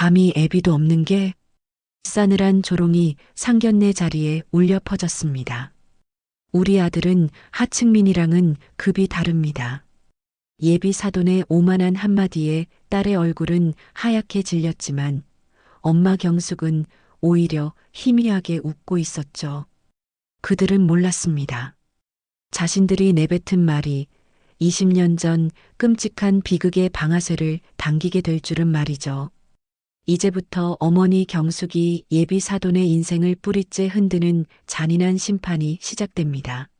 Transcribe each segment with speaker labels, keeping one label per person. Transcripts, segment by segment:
Speaker 1: 감히 애비도 없는 게 싸늘한 조롱이 상견례 자리에 울려 퍼졌습니다. 우리 아들은 하층민이랑은 급이 다릅니다. 예비 사돈의 오만한 한마디에 딸의 얼굴은 하얗게 질렸지만 엄마 경숙은 오히려 희미하게 웃고 있었죠. 그들은 몰랐습니다. 자신들이 내뱉은 말이 20년 전 끔찍한 비극의 방아쇠를 당기게 될 줄은 말이죠. 이제부터 어머니 경숙이 예비 사돈의 인생을 뿌리째 흔드는 잔인한 심판이 시작됩니다.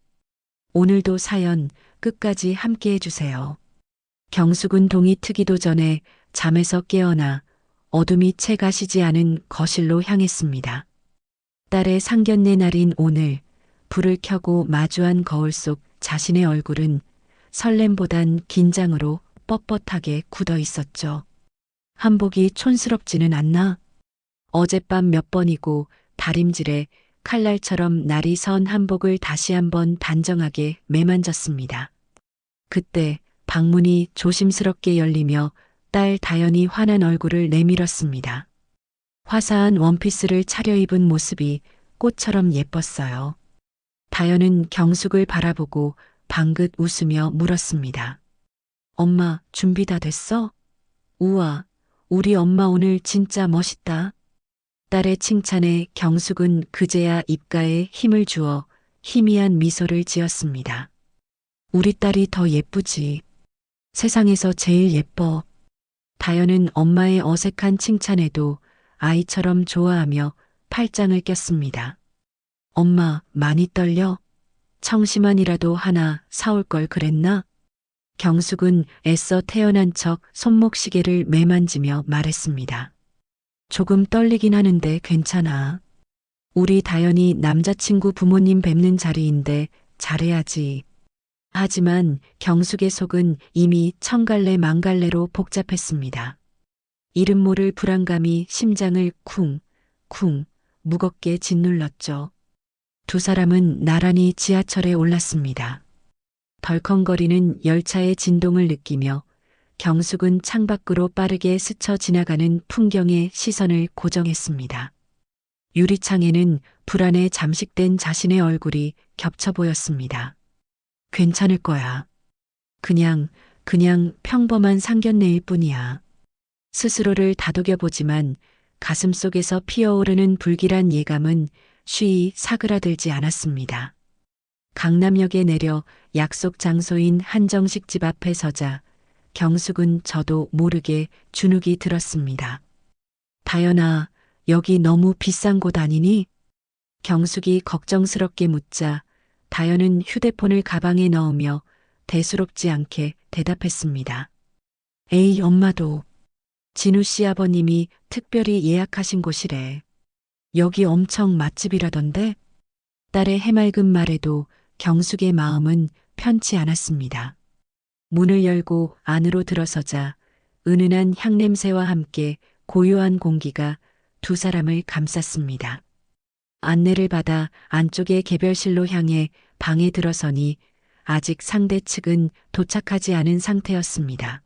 Speaker 1: 오늘도 사연 끝까지 함께 해주세요. 경숙은 동이 트기도 전에 잠에서 깨어나 어둠이 채 가시지 않은 거실로 향했습니다. 딸의 상견례 날인 오늘 불을 켜고 마주한 거울 속 자신의 얼굴은 설렘보단 긴장으로 뻣뻣하게 굳어 있었죠. 한복이 촌스럽지는 않나? 어젯밤 몇 번이고 다림질에 칼날처럼 날이 선 한복을 다시 한번 단정하게 매만졌습니다. 그때 방문이 조심스럽게 열리며 딸 다연이 환한 얼굴을 내밀었습니다. 화사한 원피스를 차려입은 모습이 꽃처럼 예뻤어요. 다연은 경숙을 바라보고 방긋 웃으며 물었습니다. 엄마, 준비 다 됐어? 우와, 우리 엄마 오늘 진짜 멋있다. 딸의 칭찬에 경숙은 그제야 입가에 힘을 주어 희미한 미소를 지었습니다. 우리 딸이 더 예쁘지. 세상에서 제일 예뻐. 다연은 엄마의 어색한 칭찬에도 아이처럼 좋아하며 팔짱을 꼈습니다. 엄마, 많이 떨려? 청심환이라도 하나 사올 걸 그랬나? 경숙은 애써 태어난 척 손목시계를 매만지며 말했습니다. 조금 떨리긴 하는데 괜찮아. 우리 다연이 남자친구 부모님 뵙는 자리인데 잘해야지. 하지만 경숙의 속은 이미 천갈래 만갈래로 복잡했습니다. 이름 모를 불안감이 심장을 쿵쿵 무겁게 짓눌렀죠. 두 사람은 나란히 지하철에 올랐습니다. 덜컹거리는 열차의 진동을 느끼며 경숙은 창밖으로 빠르게 스쳐 지나가는 풍경에 시선을 고정했습니다. 유리창에는 불안에 잠식된 자신의 얼굴이 겹쳐 보였습니다. 괜찮을 거야. 그냥 평범한 상견례일 뿐이야. 스스로를 다독여보지만 가슴속에서 피어오르는 불길한 예감은 쉬이 사그라들지 않았습니다. 강남역에 내려 약속 장소인 한정식 집 앞에 서자 경숙은 저도 모르게 주눅이 들었습니다. 다연아, 여기 너무 비싼 곳 아니니? 경숙이 걱정스럽게 묻자 다연은 휴대폰을 가방에 넣으며 대수롭지 않게 대답했습니다. 에이, 엄마도. 진우 씨 아버님이 특별히 예약하신 곳이래. 여기 엄청 맛집이라던데? 딸의 해맑은 말에도 경숙의 마음은 편치 않았습니다. 문을 열고 안으로 들어서자 은은한 향냄새와 함께 고요한 공기가 두 사람을 감쌌습니다. 안내를 받아 안쪽의 개별실로 향해 방에 들어서니 아직 상대 측은 도착하지 않은 상태였습니다.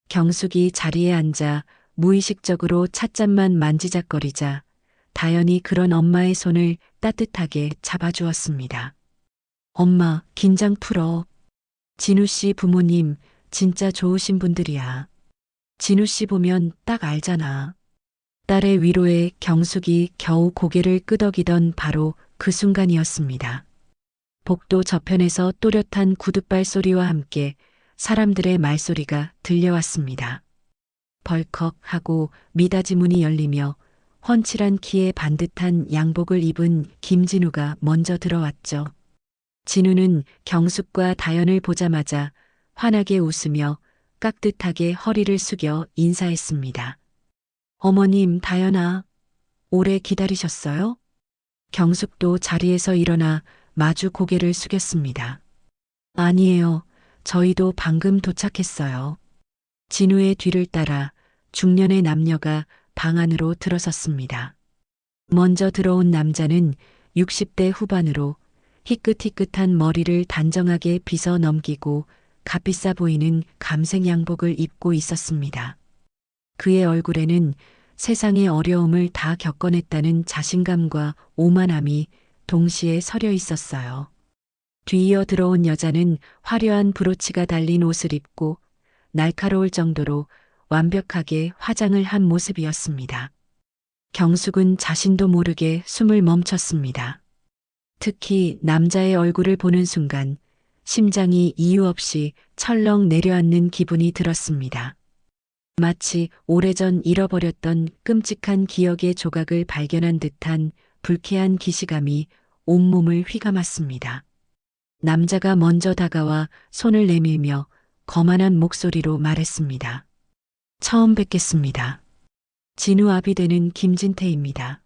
Speaker 1: 경숙이 자리에 앉아 무의식적으로 찻잔만 만지작거리자 다연이 그런 엄마의 손을 따뜻하게 잡아주었습니다. 엄마, 긴장 풀어. 진우 씨 부모님 진짜 좋으신 분들이야. 진우 씨 보면 딱 알잖아. 딸의 위로에 경숙이 겨우 고개를 끄덕이던 바로 그 순간이었습니다. 복도 저편에서 또렷한 구둣발 소리와 함께 사람들의 말소리가 들려왔습니다. 벌컥 하고 미닫이 문이 열리며 훤칠한 키에 반듯한 양복을 입은 김진우가 먼저 들어왔죠. 진우는 경숙과 다연을 보자마자 환하게 웃으며 깍듯하게 허리를 숙여 인사했습니다. 어머님, 다연아, 오래 기다리셨어요? 경숙도 자리에서 일어나 마주 고개를 숙였습니다. 아니에요. 저희도 방금 도착했어요. 진우의 뒤를 따라 중년의 남녀가 방 안으로 들어섰습니다. 먼저 들어온 남자는 60대 후반으로 희끗희끗한 머리를 단정하게 빗어 넘기고 값비싸 보이는 감색 양복을 입고 있었습니다. 그의 얼굴에는 세상의 어려움을 다 겪어냈다는 자신감과 오만함이 동시에 서려 있었어요. 뒤이어 들어온 여자는 화려한 브로치가 달린 옷을 입고 날카로울 정도로 완벽하게 화장을 한 모습이었습니다. 경숙은 자신도 모르게 숨을 멈췄습니다. 특히 남자의 얼굴을 보는 순간 심장이 이유 없이 철렁 내려앉는 기분이 들었습니다. 마치 오래전 잃어버렸던 끔찍한 기억의 조각을 발견한 듯한 불쾌한 기시감이 온몸을 휘감았습니다. 남자가 먼저 다가와 손을 내밀며 거만한 목소리로 말했습니다. 처음 뵙겠습니다. 진우 아비 되는 김진태입니다.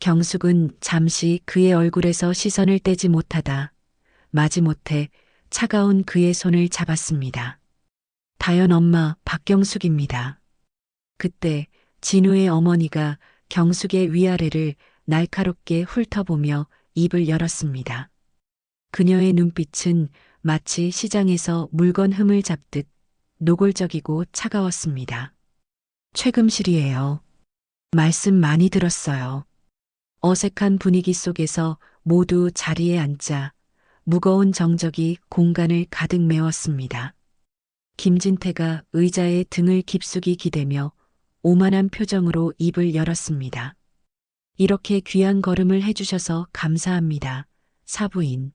Speaker 1: 경숙은 잠시 그의 얼굴에서 시선을 떼지 못하다 마지못해 차가운 그의 손을 잡았습니다. 다연 엄마 박경숙입니다. 그때 진우의 어머니가 경숙의 위아래를 날카롭게 훑어보며 입을 열었습니다. 그녀의 눈빛은 마치 시장에서 물건 흠을 잡듯 노골적이고 차가웠습니다. 최금실이에요. 말씀 많이 들었어요. 어색한 분위기 속에서 모두 자리에 앉자 무거운 정적이 공간을 가득 메웠습니다. 김진태가 의자에 등을 깊숙이 기대며 오만한 표정으로 입을 열었습니다. 이렇게 귀한 걸음을 해주셔서 감사합니다. 사부인.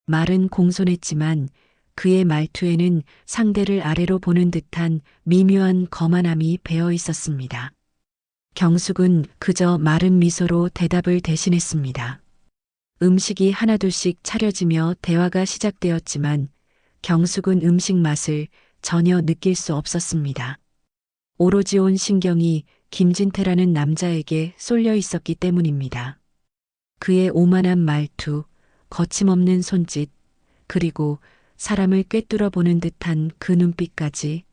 Speaker 1: 말은 공손했지만 그의 말투에는 상대를 아래로 보는 듯한 미묘한 거만함이 배어 있었습니다. 경숙은 그저 마른 미소로 대답을 대신했습니다. 음식이 하나둘씩 차려지며 대화가 시작되었지만 경숙은 음식 맛을 전혀 느낄 수 없었습니다. 오로지 온 신경이 김진태라는 남자에게 쏠려 있었기 때문입니다. 그의 오만한 말투, 거침없는 손짓, 그리고 사람을 꿰뚫어 보는 듯한 그 눈빛까지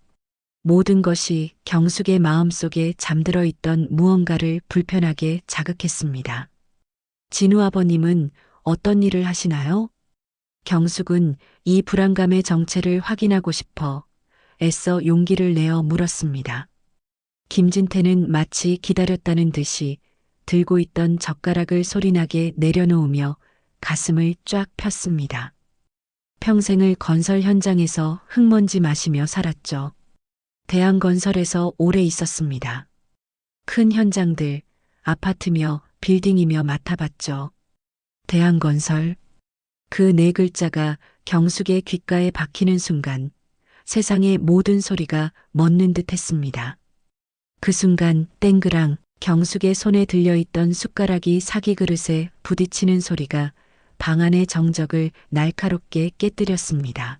Speaker 1: 모든 것이 경숙의 마음속에 잠들어 있던 무언가를 불편하게 자극했습니다. 진우 아버님은 어떤 일을 하시나요? 경숙은 이 불안감의 정체를 확인하고 싶어 애써 용기를 내어 물었습니다. 김진태는 마치 기다렸다는 듯이 들고 있던 젓가락을 소리나게 내려놓으며 가슴을 쫙 폈습니다. 평생을 건설 현장에서 흙먼지 마시며 살았죠. 대한건설에서 오래 있었습니다. 큰 현장들, 아파트며 빌딩이며 맡아봤죠. 대한건설. 그 네 글자가 경숙의 귓가에 박히는 순간 세상의 모든 소리가 멎는 듯 했습니다. 그 순간 땡그랑 경숙의 손에 들려있던 숟가락이 사기 그릇에 부딪히는 소리가 방 안의 정적을 날카롭게 깨뜨렸습니다.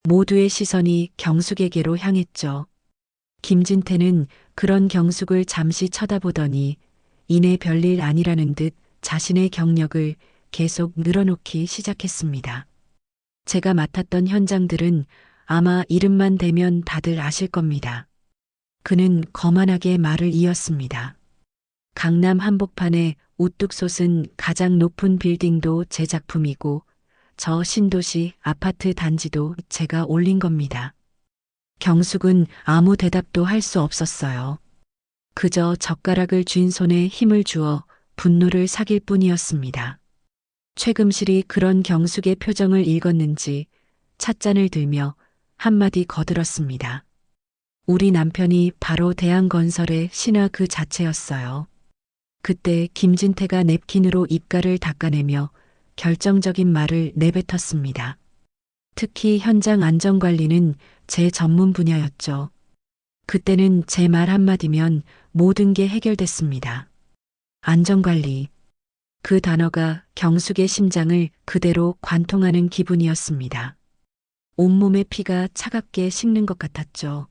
Speaker 1: 모두의 시선이 경숙에게로 향했죠. 김진태는 그런 경숙을 잠시 쳐다보더니 이내 별일 아니라는 듯 자신의 경력을 계속 늘어놓기 시작했습니다. 제가 맡았던 현장들은 아마 이름만 대면 다들 아실 겁니다. 그는 거만하게 말을 이었습니다. 강남 한복판에 우뚝 솟은 가장 높은 빌딩도 제 작품이고 저 신도시 아파트 단지도 제가 올린 겁니다. 경숙은 아무 대답도 할 수 없었어요. 그저 젓가락을 쥔 손에 힘을 주어 분노를 삭일 뿐이었습니다. 최금실이 그런 경숙의 표정을 읽었는지 찻잔을 들며 한마디 거들었습니다. 우리 남편이 바로 대한건설의 신하 그 자체였어요. 그때 김진태가 냅킨으로 입가를 닦아내며 결정적인 말을 내뱉었습니다. 특히 현장 안전관리는 제 전문 분야였죠. 그때는 제 말 한마디면 모든 게 해결됐습니다. 안전관리. 그 단어가 경숙의 심장을 그대로 관통하는 기분이었습니다. 온몸의 피가 차갑게 식는 것 같았죠.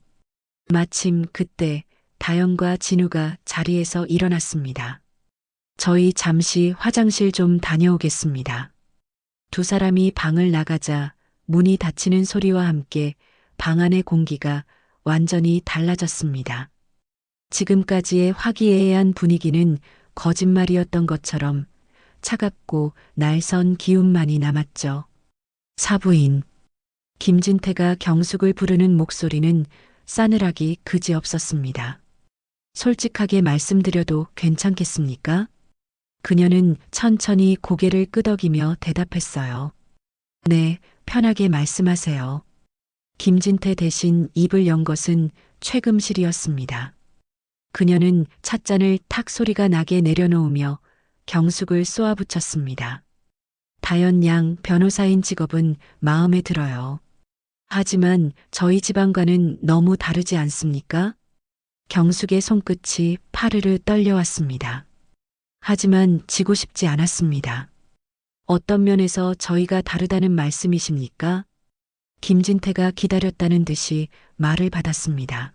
Speaker 1: 마침 그때 다영과 진우가 자리에서 일어났습니다. 저희 잠시 화장실 좀 다녀오겠습니다. 두 사람이 방을 나가자 문이 닫히는 소리와 함께 방 안의 공기가 완전히 달라졌습니다. 지금까지의 화기애애한 분위기는 거짓말이었던 것처럼 차갑고 날선 기운만이 남았죠. 사부인. 김진태가 경숙을 부르는 목소리는 싸늘하기 그지없었습니다. 솔직하게 말씀드려도 괜찮겠습니까? 그녀는 천천히 고개를 끄덕이며 대답했어요. 네, 편하게 말씀하세요. 김진태 대신 입을 연 것은 최금실이었습니다. 그녀는 찻잔을 탁 소리가 나게 내려놓으며 경숙을 쏘아붙였습니다. 다연 양 변호사인 직업은 마음에 들어요. 하지만 저희 집안과는 너무 다르지 않습니까? 경숙의 손끝이 파르르 떨려왔습니다. 하지만 지고 싶지 않았습니다. 어떤 면에서 저희가 다르다는 말씀이십니까? 김진태가 기다렸다는 듯이 말을 받았습니다.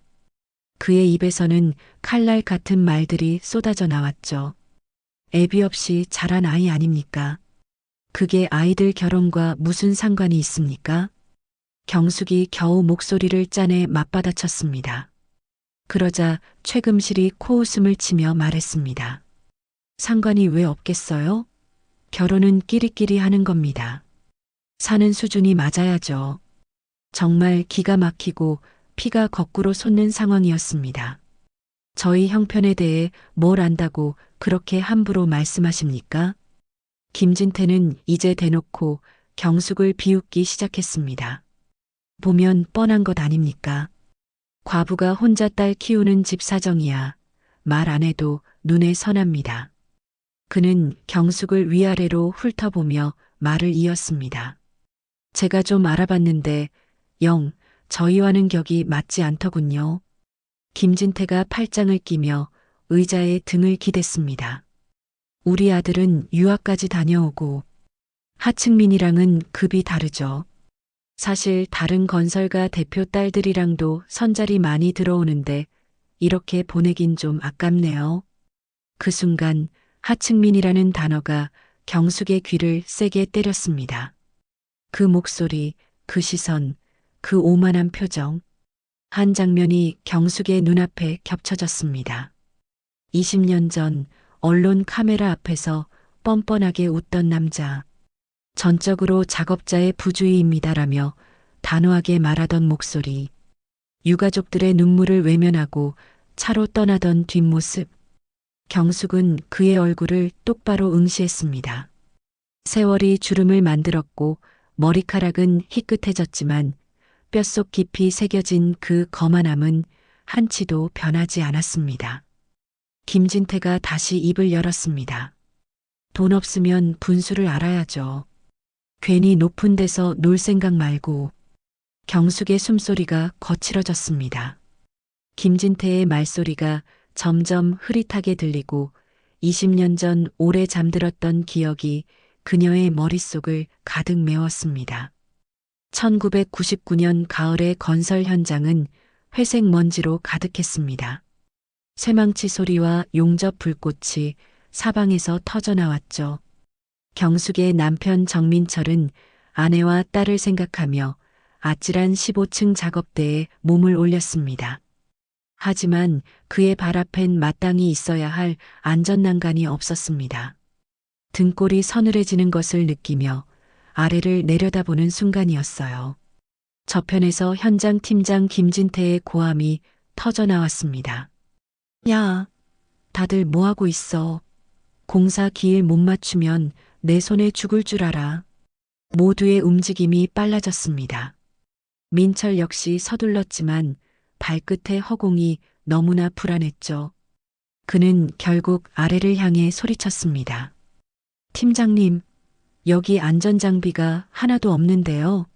Speaker 1: 그의 입에서는 칼날 같은 말들이 쏟아져 나왔죠. 애비 없이 자란 아이 아닙니까? 그게 아이들 결혼과 무슨 상관이 있습니까? 경숙이 겨우 목소리를 짜내 맞받아쳤습니다. 그러자 최금실이 코웃음을 치며 말했습니다. 상관이 왜 없겠어요? 결혼은 끼리끼리 하는 겁니다. 사는 수준이 맞아야죠. 정말 기가 막히고 피가 거꾸로 솟는 상황이었습니다. 저희 형편에 대해 뭘 안다고 그렇게 함부로 말씀하십니까? 김진태는 이제 대놓고 경숙을 비웃기 시작했습니다. 보면 뻔한 것 아닙니까? 과부가 혼자 딸 키우는 집 사정이야. 말 안 해도 눈에 선합니다. 그는 경숙을 위아래로 훑어보며 말을 이었습니다. 제가 좀 알아봤는데 영 저희와는 격이 맞지 않더군요. 김진태가 팔짱을 끼며 의자에 등을 기댔습니다. 우리 아들은 유학까지 다녀오고 하층민이랑은 급이 다르죠. 사실 다른 건설가 대표 딸들이랑도 선자리 많이 들어오는데 이렇게 보내긴 좀 아깝네요. 그 순간 하층민이라는 단어가 경숙의 귀를 세게 때렸습니다. 그 목소리, 그 시선, 그 오만한 표정. 한 장면이 경숙의 눈앞에 겹쳐졌습니다. 20년 전 언론 카메라 앞에서 뻔뻔하게 웃던 남자. 전적으로 작업자의 부주의입니다라며 단호하게 말하던 목소리. 유가족들의 눈물을 외면하고 차로 떠나던 뒷모습. 경숙은 그의 얼굴을 똑바로 응시했습니다. 세월이 주름을 만들었고 머리카락은 희끗해졌지만 뼛속 깊이 새겨진 그 거만함은 한치도 변하지 않았습니다. 김진태가 다시 입을 열었습니다. 돈 없으면 분수를 알아야죠. 괜히 높은 데서 놀 생각 말고. 경숙의 숨소리가 거칠어졌습니다. 김진태의 말소리가 점점 흐릿하게 들리고 20년 전 오래 잠들었던 기억이 그녀의 머릿속을 가득 메웠습니다. 1999년 가을의 건설 현장은 회색 먼지로 가득했습니다. 쇠망치 소리와 용접 불꽃이 사방에서 터져나왔죠. 경숙의 남편 정민철은 아내와 딸을 생각하며 아찔한 15층 작업대에 몸을 올렸습니다. 하지만 그의 발 앞엔 마땅히 있어야 할 안전난간이 없었습니다. 등골이 서늘해지는 것을 느끼며 아래를 내려다보는 순간이었어요. 저편에서 현장 팀장 김진태의 고함이 터져나왔습니다. 야, 다들 뭐하고 있어? 공사 기일 못 맞추면 내 손에 죽을 줄 알아. 모두의 움직임이 빨라졌습니다. 민철 역시 서둘렀지만 발끝의 허공이 너무나 불안했죠. 그는 결국 아래를 향해 소리쳤습니다. 팀장님, 여기 안전장비가 하나도 없는데요.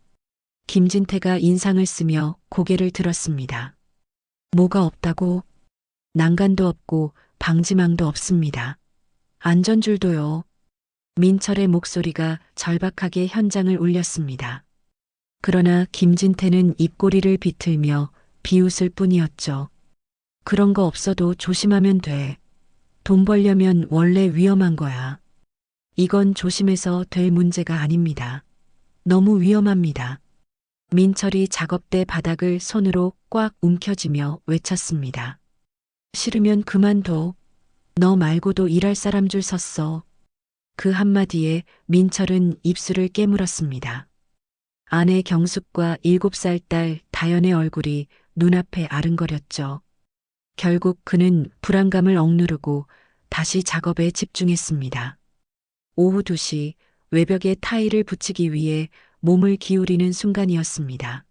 Speaker 1: 김진태가 인상을 쓰며 고개를 들었습니다. 뭐가 없다고? 난간도 없고 방지망도 없습니다. 안전줄도요. 민철의 목소리가 절박하게 현장을 울렸습니다. 그러나 김진태는 입꼬리를 비틀며 비웃을 뿐이었죠. 그런 거 없어도 조심하면 돼. 돈 벌려면 원래 위험한 거야. 이건 조심해서 될 문제가 아닙니다. 너무 위험합니다. 민철이 작업대 바닥을 손으로 꽉 움켜쥐며 외쳤습니다. 싫으면 그만둬. 너 말고도 일할 사람 줄 섰어. 그 한마디에 민철은 입술을 깨물었습니다. 아내 경숙과 7살 딸 다연의 얼굴이 눈앞에 아른거렸죠. 결국 그는 불안감을 억누르고 다시 작업에 집중했습니다. 오후 2시 외벽에 타일을 붙이기 위해 몸을 기울이는 순간이었습니다.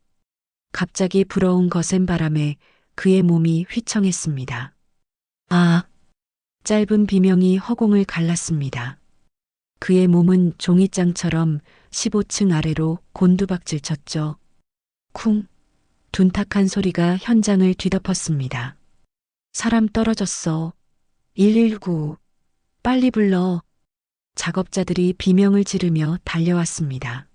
Speaker 1: 갑자기 불어온 거센 바람에 그의 몸이 휘청했습니다. 아! 짧은 비명이 허공을 갈랐습니다. 그의 몸은 종이장처럼 15층 아래로 곤두박질 쳤죠. 쿵! 둔탁한 소리가 현장을 뒤덮었습니다. 사람 떨어졌어. 119. 빨리 불러. 작업자들이 비명을 지르며 달려왔습니다.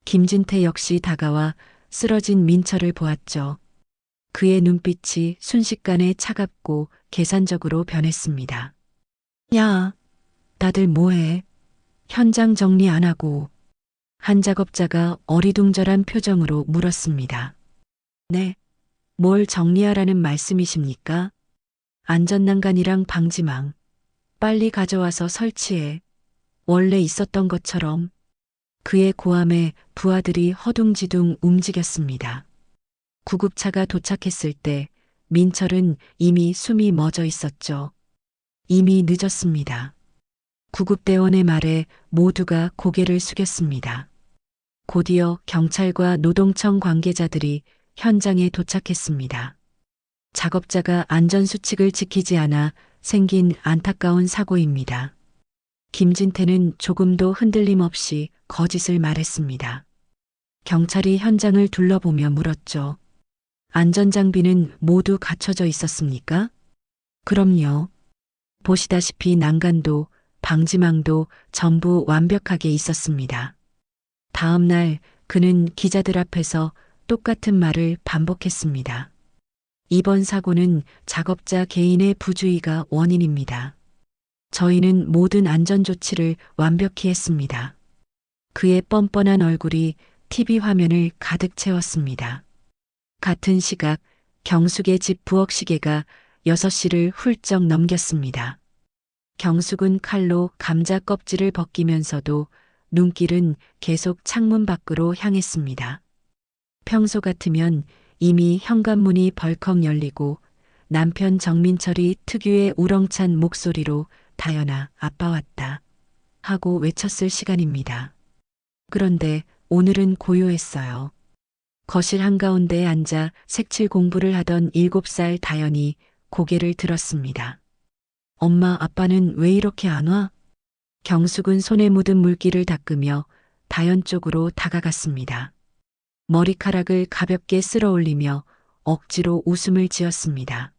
Speaker 1: 김진태 역시 다가와 쓰러진 민철을 보았죠. 그의 눈빛이 순식간에 차갑고 계산적으로 변했습니다. 야, 다들 뭐해? 현장 정리 안 하고. 한 작업자가 어리둥절한 표정으로 물었습니다. 네, 뭘 정리하라는 말씀이십니까? 안전난간이랑 방지망. 빨리 가져와서 설치해. 원래 있었던 것처럼. 그의 고함에 부하들이 허둥지둥 움직였습니다. 구급차가 도착했을 때 민철은 이미 숨이 멎어 있었죠. 이미 늦었습니다. 구급대원의 말에 모두가 고개를 숙였습니다. 곧이어 경찰과 노동청 관계자들이 현장에 도착했습니다. 작업자가 안전수칙을 지키지 않아 생긴 안타까운 사고입니다. 김진태는 조금도 흔들림 없이 거짓을 말했습니다. 경찰이 현장을 둘러보며 물었죠. 안전장비는 모두 갖춰져 있었습니까? 그럼요. 보시다시피 난간도 방지망도 전부 완벽하게 있었습니다. 다음 날 그는 기자들 앞에서 똑같은 말을 반복했습니다. 이번 사고는 작업자 개인의 부주의가 원인입니다. 저희는 모든 안전조치를 완벽히 했습니다. 그의 뻔뻔한 얼굴이 TV 화면을 가득 채웠습니다. 같은 시각 경숙의 집 부엌 시계가 6시를 훌쩍 넘겼습니다. 경숙은 칼로 감자 껍질을 벗기면서도 눈길은 계속 창문 밖으로 향했습니다. 평소 같으면 이미 현관문이 벌컥 열리고 남편 정민철이 특유의 우렁찬 목소리로 다연아, 아빠 왔다 하고 외쳤을 시간입니다. 그런데 오늘은 고요했어요. 거실 한가운데에 앉아 색칠 공부를 하던 7살 다연이 고개를 들었습니다. 엄마, 아빠는 왜 이렇게 안 와? 경숙은 손에 묻은 물기를 닦으며 다연 쪽으로 다가갔습니다. 머리카락을 가볍게 쓸어 올리며 억지로 웃음을 지었습니다.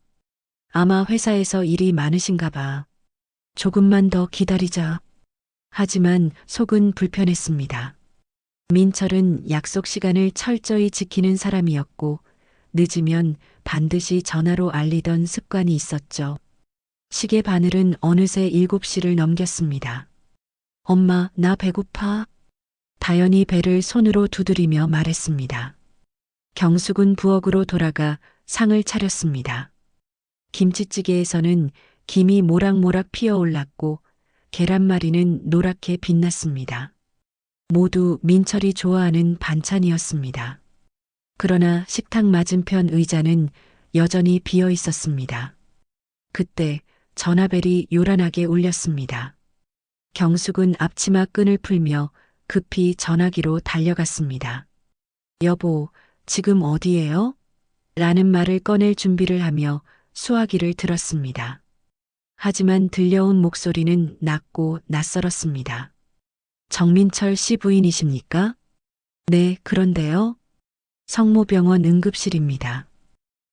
Speaker 1: 아마 회사에서 일이 많으신가 봐. 조금만 더 기다리자. 하지만 속은 불편했습니다. 민철은 약속 시간을 철저히 지키는 사람이었고 늦으면 반드시 전화로 알리던 습관이 있었죠. 시계 바늘은 어느새 7시를 넘겼습니다. 엄마, 나 배고파. 다연이 배를 손으로 두드리며 말했습니다. 경숙은 부엌으로 돌아가 상을 차렸습니다. 김치찌개에서는 김이 모락모락 피어올랐고 계란말이는 노랗게 빛났습니다. 모두 민철이 좋아하는 반찬이었습니다. 그러나 식탁 맞은편 의자는 여전히 비어 있었습니다. 그때 전화벨이 요란하게 울렸습니다. 경숙은 앞치마 끈을 풀며 급히 전화기로 달려갔습니다. 여보, 지금 어디예요? 라는 말을 꺼낼 준비를 하며 수화기를 들었습니다. 하지만 들려온 목소리는 낮고 낯설었습니다. 정민철 씨 부인이십니까? 네, 그런데요. 성모병원 응급실입니다.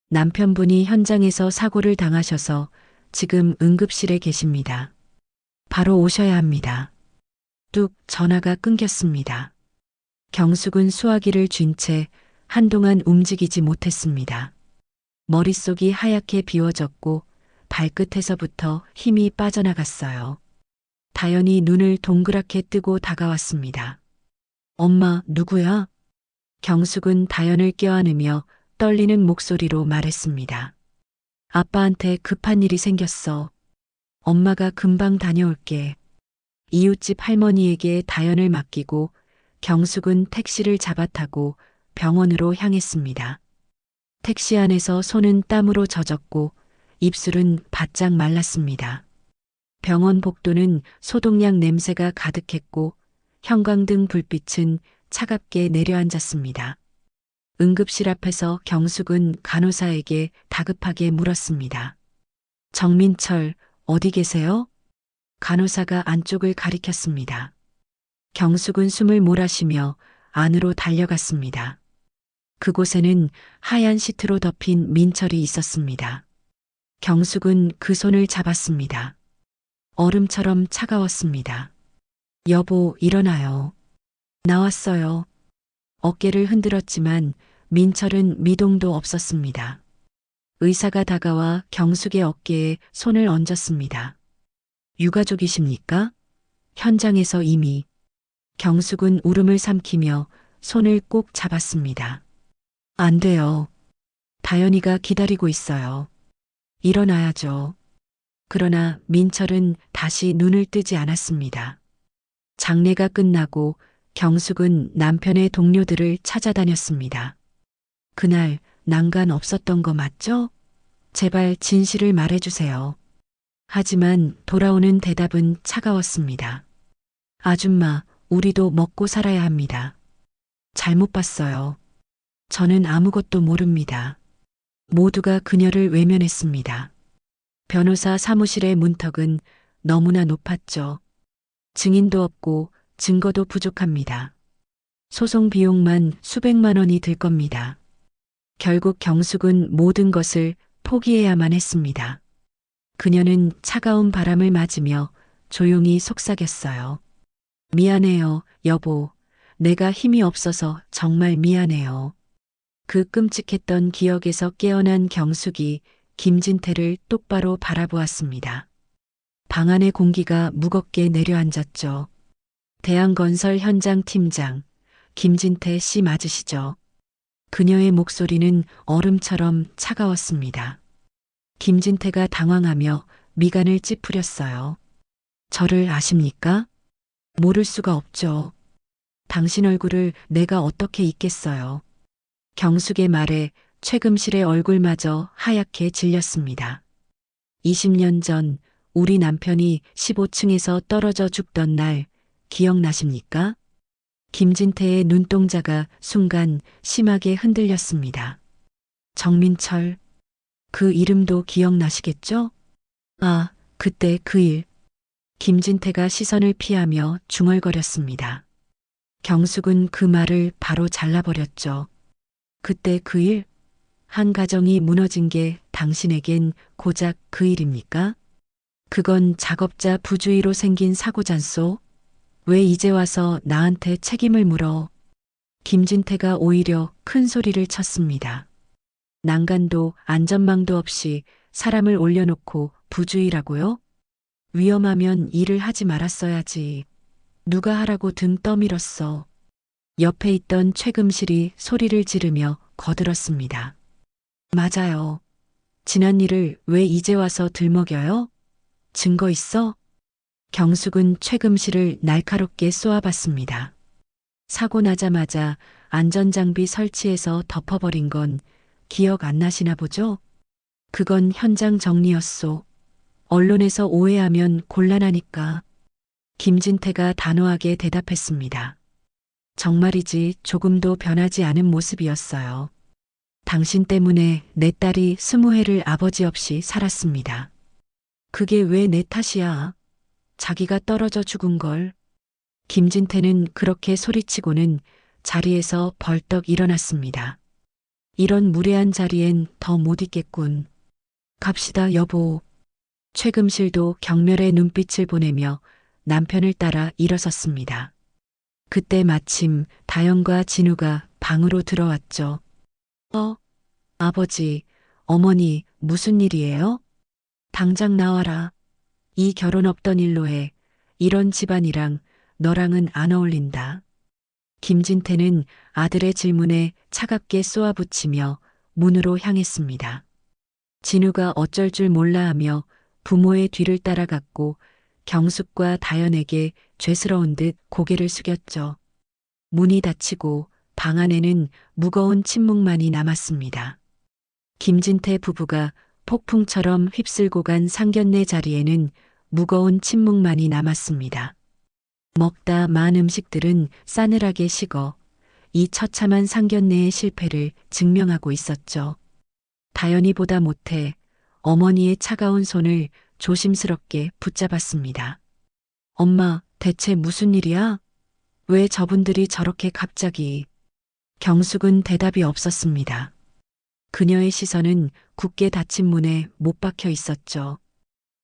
Speaker 1: 남편분이 현장에서 사고를 당하셔서 지금 응급실에 계십니다. 바로 오셔야 합니다. 뚝 전화가 끊겼습니다. 경숙은 수화기를 쥔 채 한동안 움직이지 못했습니다. 머릿속이 하얗게 비워졌고 발끝에서부터 힘이 빠져나갔어요. 다연이 눈을 동그랗게 뜨고 다가왔습니다. 엄마, 누구야? 경숙은 다연을 껴안으며 떨리는 목소리로 말했습니다. 아빠한테 급한 일이 생겼어. 엄마가 금방 다녀올게. 이웃집 할머니에게 다연을 맡기고 경숙은 택시를 잡아타고 병원으로 향했습니다. 택시 안에서 손은 땀으로 젖었고 입술은 바짝 말랐습니다. 병원 복도는 소독약 냄새가 가득했고 형광등 불빛은 차갑게 내려앉았습니다. 응급실 앞에서 경숙은 간호사에게 다급하게 물었습니다. 정민철, 어디 계세요? 간호사가 안쪽을 가리켰습니다. 경숙은 숨을 몰아쉬며 안으로 달려갔습니다. 그곳에는 하얀 시트로 덮인 민철이 있었습니다. 경숙은 그 손을 잡았습니다. 얼음처럼 차가웠습니다. 여보, 일어나요. 나왔어요. 어깨를 흔들었지만 민철은 미동도 없었습니다. 의사가 다가와 경숙의 어깨에 손을 얹었습니다. 유가족이십니까? 현장에서 이미. 경숙은 울음을 삼키며 손을 꼭 잡았습니다. 안 돼요. 다연이가 기다리고 있어요. 일어나야죠. 그러나 민철은 다시 눈을 뜨지 않았습니다. 장례가 끝나고 경숙은 남편의 동료들을 찾아다녔습니다. 그날 난간 없었던 거 맞죠? 제발 진실을 말해주세요. 하지만 돌아오는 대답은 차가웠습니다. 아줌마, 우리도 먹고 살아야 합니다. 잘못 봤어요. 저는 아무것도 모릅니다. 모두가 그녀를 외면했습니다. 변호사 사무실의 문턱은 너무나 높았죠. 증인도 없고 증거도 부족합니다. 소송 비용만 수백만 원이 들 겁니다. 결국 경숙은 모든 것을 포기해야만 했습니다. 그녀는 차가운 바람을 맞으며 조용히 속삭였어요. 미안해요, 여보. 내가 힘이 없어서 정말 미안해요. 그 끔찍했던 기억에서 깨어난 경숙이 김진태를 똑바로 바라보았습니다. 방 안의 공기가 무겁게 내려앉았죠. 대한건설 현장 팀장, 김진태 씨 맞으시죠? 그녀의 목소리는 얼음처럼 차가웠습니다. 김진태가 당황하며 미간을 찌푸렸어요. 저를 아십니까? 모를 수가 없죠. 당신 얼굴을 내가 어떻게 잊겠어요. 경숙의 말에 최금실의 얼굴마저 하얗게 질렸습니다. 20년 전 우리 남편이 15층에서 떨어져 죽던 날 기억나십니까? 김진태의 눈동자가 순간 심하게 흔들렸습니다. 정민철, 그 이름도 기억나시겠죠? 아, 그때 그 일. 김진태가 시선을 피하며 중얼거렸습니다. 경숙은 그 말을 바로 잘라버렸죠. 그때 그 일? 한 가정이 무너진 게 당신에겐 고작 그 일입니까? 그건 작업자 부주의로 생긴 사고잖소? 왜 이제 와서 나한테 책임을 물어? 김진태가 오히려 큰 소리를 쳤습니다. 난간도 안전망도 없이 사람을 올려놓고 부주의라고요? 위험하면 일을 하지 말았어야지. 누가 하라고 등 떠밀었어. 옆에 있던 최금실이 소리를 지르며 거들었습니다. 맞아요. 지난 일을 왜 이제 와서 들먹여요? 증거 있어? 경숙은 최금실을 날카롭게 쏘아봤습니다. 사고 나자마자 안전장비 설치해서 덮어버린 건 기억 안 나시나 보죠? 그건 현장 정리였소. 언론에서 오해하면 곤란하니까. 김진태가 단호하게 대답했습니다. 정말이지 조금도 변하지 않은 모습이었어요. 당신 때문에 내 딸이 20해를 아버지 없이 살았습니다. 그게 왜 내 탓이야? 자기가 떨어져 죽은 걸. 김진태는 그렇게 소리치고는 자리에서 벌떡 일어났습니다. 이런 무례한 자리엔 더 못 있겠군. 갑시다, 여보. 최금실도 경멸의 눈빛을 보내며 남편을 따라 일어섰습니다. 그때 마침 다영과 진우가 방으로 들어왔죠. 아버지, 어머니, 무슨 일이에요? 당장 나와라. 이 결혼 없던 일로 해. 이런 집안이랑 너랑은 안 어울린다. 김진태는 아들의 질문에 차갑게 쏘아붙이며 문으로 향했습니다. 진우가 어쩔 줄 몰라 하며 부모의 뒤를 따라갔고 경숙과 다연에게 죄스러운 듯 고개를 숙였죠. 문이 닫히고 방 안에는 무거운 침묵만이 남았습니다. 김진태 부부가 폭풍처럼 휩쓸고 간 상견례 자리에는 무거운 침묵만이 남았습니다. 먹다 만 음식들은 싸늘하게 식어 이 처참한 상견례의 실패를 증명하고 있었죠. 다연이 보다 못해 어머니의 차가운 손을 조심스럽게 붙잡았습니다. 엄마, 대체 무슨 일이야? 왜 저분들이 저렇게 갑자기? 경숙은 대답이 없었습니다. 그녀의 시선은 굳게 닫힌 문에 못 박혀 있었죠.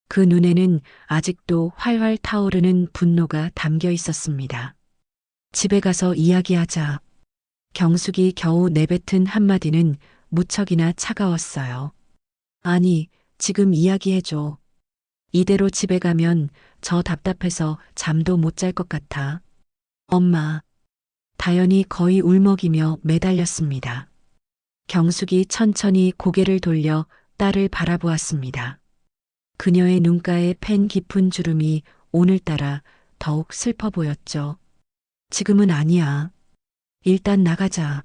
Speaker 1: 그 눈에는 아직도 활활 타오르는 분노가 담겨 있었습니다. 집에 가서 이야기하자. 경숙이 겨우 내뱉은 한마디는 무척이나 차가웠어요. 아니, 지금 이야기해줘. 이대로 집에 가면 저 답답해서 잠도 못 잘 것 같아. 엄마. 다연이 거의 울먹이며 매달렸습니다. 경숙이 천천히 고개를 돌려 딸을 바라보았습니다. 그녀의 눈가에 팬 깊은 주름이 오늘따라 더욱 슬퍼 보였죠. 지금은 아니야. 일단 나가자.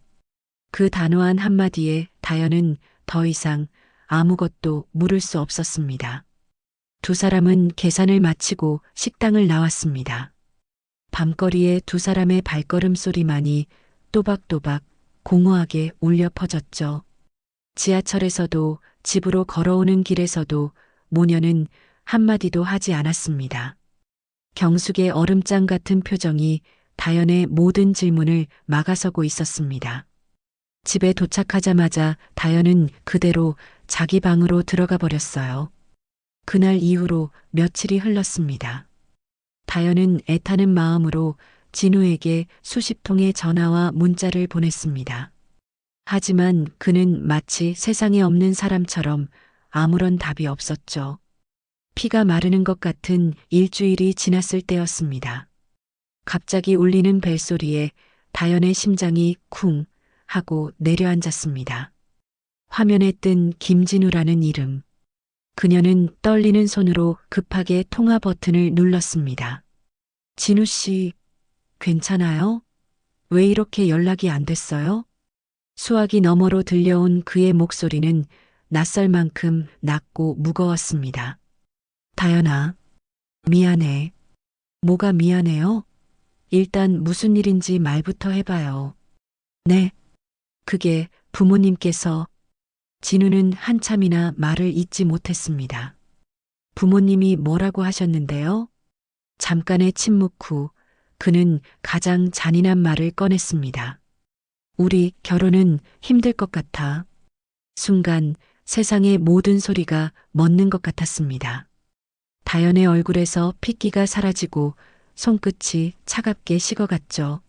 Speaker 1: 그 단호한 한마디에 다연은 더 이상 아무것도 물을 수 없었습니다. 두 사람은 계산을 마치고 식당을 나왔습니다. 밤거리에 두 사람의 발걸음 소리만이 또박또박 공허하게 울려 퍼졌죠. 지하철에서도 집으로 걸어오는 길에서도 모녀는 한마디도 하지 않았습니다. 경숙의 얼음장 같은 표정이 다연의 모든 질문을 막아서고 있었습니다. 집에 도착하자마자 다연은 그대로 자기 방으로 들어가 버렸어요. 그날 이후로 며칠이 흘렀습니다. 다연은 애타는 마음으로 진우에게 수십 통의 전화와 문자를 보냈습니다. 하지만 그는 마치 세상에 없는 사람처럼 아무런 답이 없었죠. 피가 마르는 것 같은 일주일이 지났을 때였습니다. 갑자기 울리는 벨소리에 다연의 심장이 쿵 하고 내려앉았습니다. 화면에 뜬 김진우라는 이름. 그녀는 떨리는 손으로 급하게 통화 버튼을 눌렀습니다. 진우 씨, 괜찮아요? 왜 이렇게 연락이 안 됐어요? 수화기 너머로 들려온 그의 목소리는 낯설 만큼 낮고 무거웠습니다. 다연아, 미안해. 뭐가 미안해요? 일단 무슨 일인지 말부터 해봐요. 네. 그게 부모님께서. 진우는 한참이나 말을 잇지 못했습니다. 부모님이 뭐라고 하셨는데요? 잠깐의 침묵 후 그는 가장 잔인한 말을 꺼냈습니다. 우리 결혼은 힘들 것 같아. 순간 세상의 모든 소리가 멎는 것 같았습니다. 다연의 얼굴에서 핏기가 사라지고 손끝이 차갑게 식어갔죠.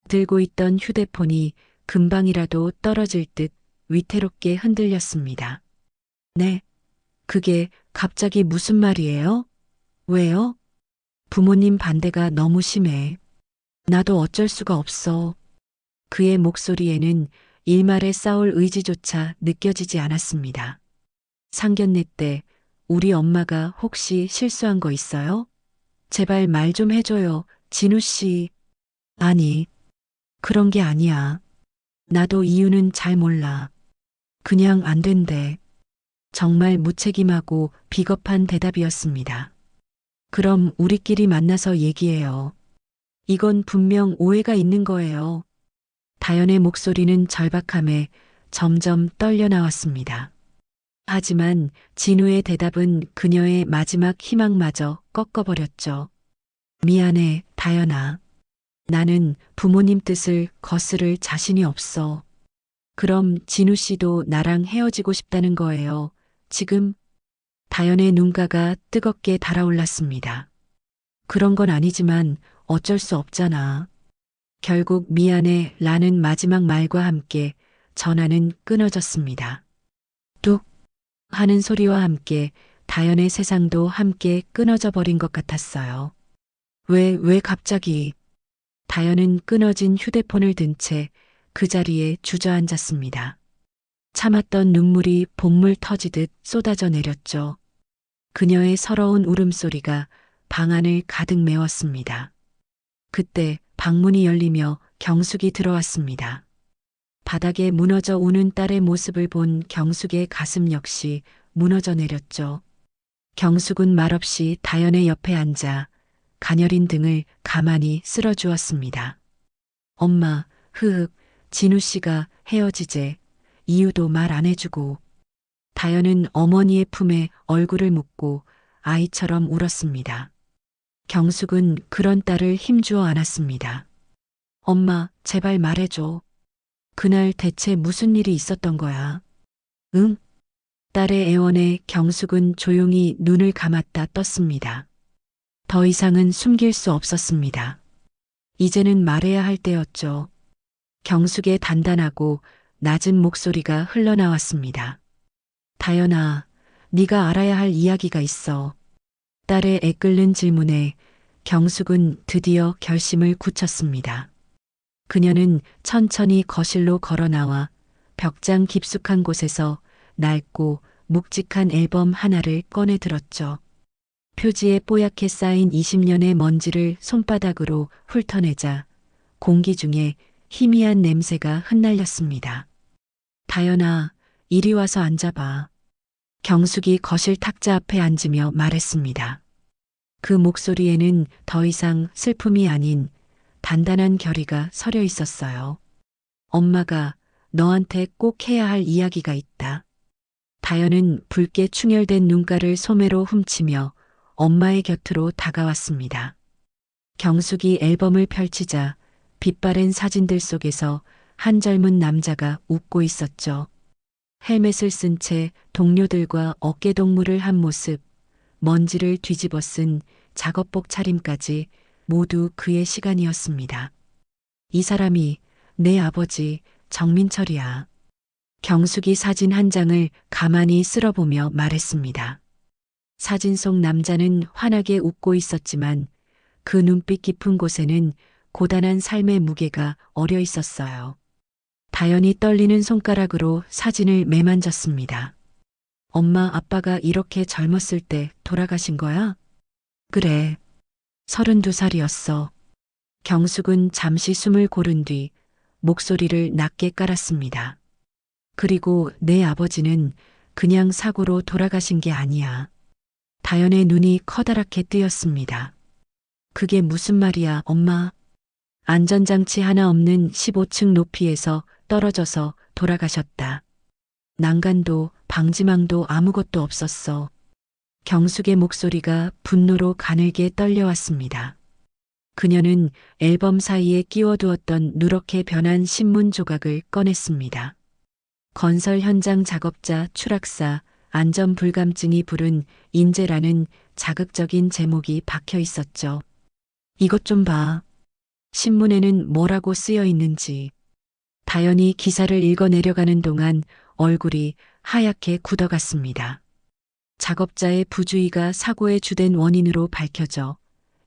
Speaker 1: 들고 있던 휴대폰이 금방이라도 떨어질 듯 위태롭게 흔들렸습니다. 네, 그게 갑자기 무슨 말이에요? 왜요? 부모님 반대가 너무 심해. 나도 어쩔 수가 없어. 그의 목소리에는 일말의 싸울 의지조차 느껴지지 않았습니다. 상견례 때 우리 엄마가 혹시 실수한 거 있어요? 제발 말 좀 해줘요, 진우 씨. 아니, 그런 게 아니야. 나도 이유는 잘 몰라. 그냥 안 된대. 정말 무책임하고 비겁한 대답이었습니다. 그럼 우리끼리 만나서 얘기해요. 이건 분명 오해가 있는 거예요. 다연의 목소리는 절박함에 점점 떨려 나왔습니다. 하지만 진우의 대답은 그녀의 마지막 희망마저 꺾어버렸죠. 미안해, 다연아. 나는 부모님 뜻을 거스를 자신이 없어. 그럼 진우 씨도 나랑 헤어지고 싶다는 거예요. 지금? 다연의 눈가가 뜨겁게 달아올랐습니다. 그런 건 아니지만 어쩔 수 없잖아. 결국 미안해 라는 마지막 말과 함께 전화는 끊어졌습니다. 뚝 하는 소리와 함께 다연의 세상도 함께 끊어져 버린 것 같았어요. 왜 갑자기? 다연은 끊어진 휴대폰을 든 채 그 자리에 주저앉았습니다. 참았던 눈물이 복물 터지듯 쏟아져 내렸죠. 그녀의 서러운 울음소리가 방 안을 가득 메웠습니다. 그때 방문이 열리며 경숙이 들어왔습니다. 바닥에 무너져 우는 딸의 모습을 본 경숙의 가슴 역시 무너져 내렸죠. 경숙은 말없이 다연의 옆에 앉아 가녀린 등을 가만히 쓸어주었습니다. 엄마, 흐흑, 진우 씨가 헤어지재. 이유도 말 안 해주고. 다연은 어머니의 품에 얼굴을 묻고 아이처럼 울었습니다. 경숙은 그런 딸을 힘주어 안았습니다. 엄마, 제발 말해줘. 그날 대체 무슨 일이 있었던 거야? 응? 딸의 애원에 경숙은 조용히 눈을 감았다 떴습니다. 더 이상은 숨길 수 없었습니다. 이제는 말해야 할 때였죠. 경숙의 단단하고 낮은 목소리가 흘러나왔습니다. 다연아, 네가 알아야 할 이야기가 있어. 딸의 애끓는 질문에 경숙은 드디어 결심을 굳혔습니다. 그녀는 천천히 거실로 걸어 나와 벽장 깊숙한 곳에서 낡고 묵직한 앨범 하나를 꺼내 들었죠. 표지에 뽀얗게 쌓인 20년의 먼지를 손바닥으로 훑어내자 공기 중에 희미한 냄새가 흩날렸습니다. 다연아, 이리 와서 앉아봐. 경숙이 거실 탁자 앞에 앉으며 말했습니다. 그 목소리에는 더 이상 슬픔이 아닌 단단한 결의가 서려 있었어요. 엄마가 너한테 꼭 해야 할 이야기가 있다. 다연은 붉게 충혈된 눈가를 소매로 훔치며 엄마의 곁으로 다가왔습니다. 경숙이 앨범을 펼치자 빛바랜 사진들 속에서 한 젊은 남자가 웃고 있었죠. 헬멧을 쓴 채 동료들과 어깨동무를 한 모습, 먼지를 뒤집어 쓴 작업복 차림까지 모두 그의 시간이었습니다. 이 사람이 내 아버지 정민철이야. 경숙이 사진 한 장을 가만히 쓸어보며 말했습니다. 사진 속 남자는 환하게 웃고 있었지만 그 눈빛 깊은 곳에는 고단한 삶의 무게가 어려 있었어요. 다연이 떨리는 손가락으로 사진을 매만졌습니다. 엄마, 아빠가 이렇게 젊었을 때 돌아가신 거야? 그래. 32살이었어. 경숙은 잠시 숨을 고른 뒤 목소리를 낮게 깔았습니다. 그리고 내 아버지는 그냥 사고로 돌아가신 게 아니야. 다연의 눈이 커다랗게 뜨였습니다. 그게 무슨 말이야, 엄마? 안전장치 하나 없는 15층 높이에서 떨어져서 돌아가셨다. 난간도 방지망도 아무것도 없었어. 경숙의 목소리가 분노로 가늘게 떨려왔습니다. 그녀는 앨범 사이에 끼워두었던 누렇게 변한 신문 조각을 꺼냈습니다. 건설 현장 작업자 추락사 안전불감증이 부른 인재라는 자극적인 제목이 박혀 있었죠. 이것 좀 봐. 신문에는 뭐라고 쓰여 있는지. 다연이 기사를 읽어 내려가는 동안 얼굴이 하얗게 굳어갔습니다. 작업자의 부주의가 사고의 주된 원인으로 밝혀져.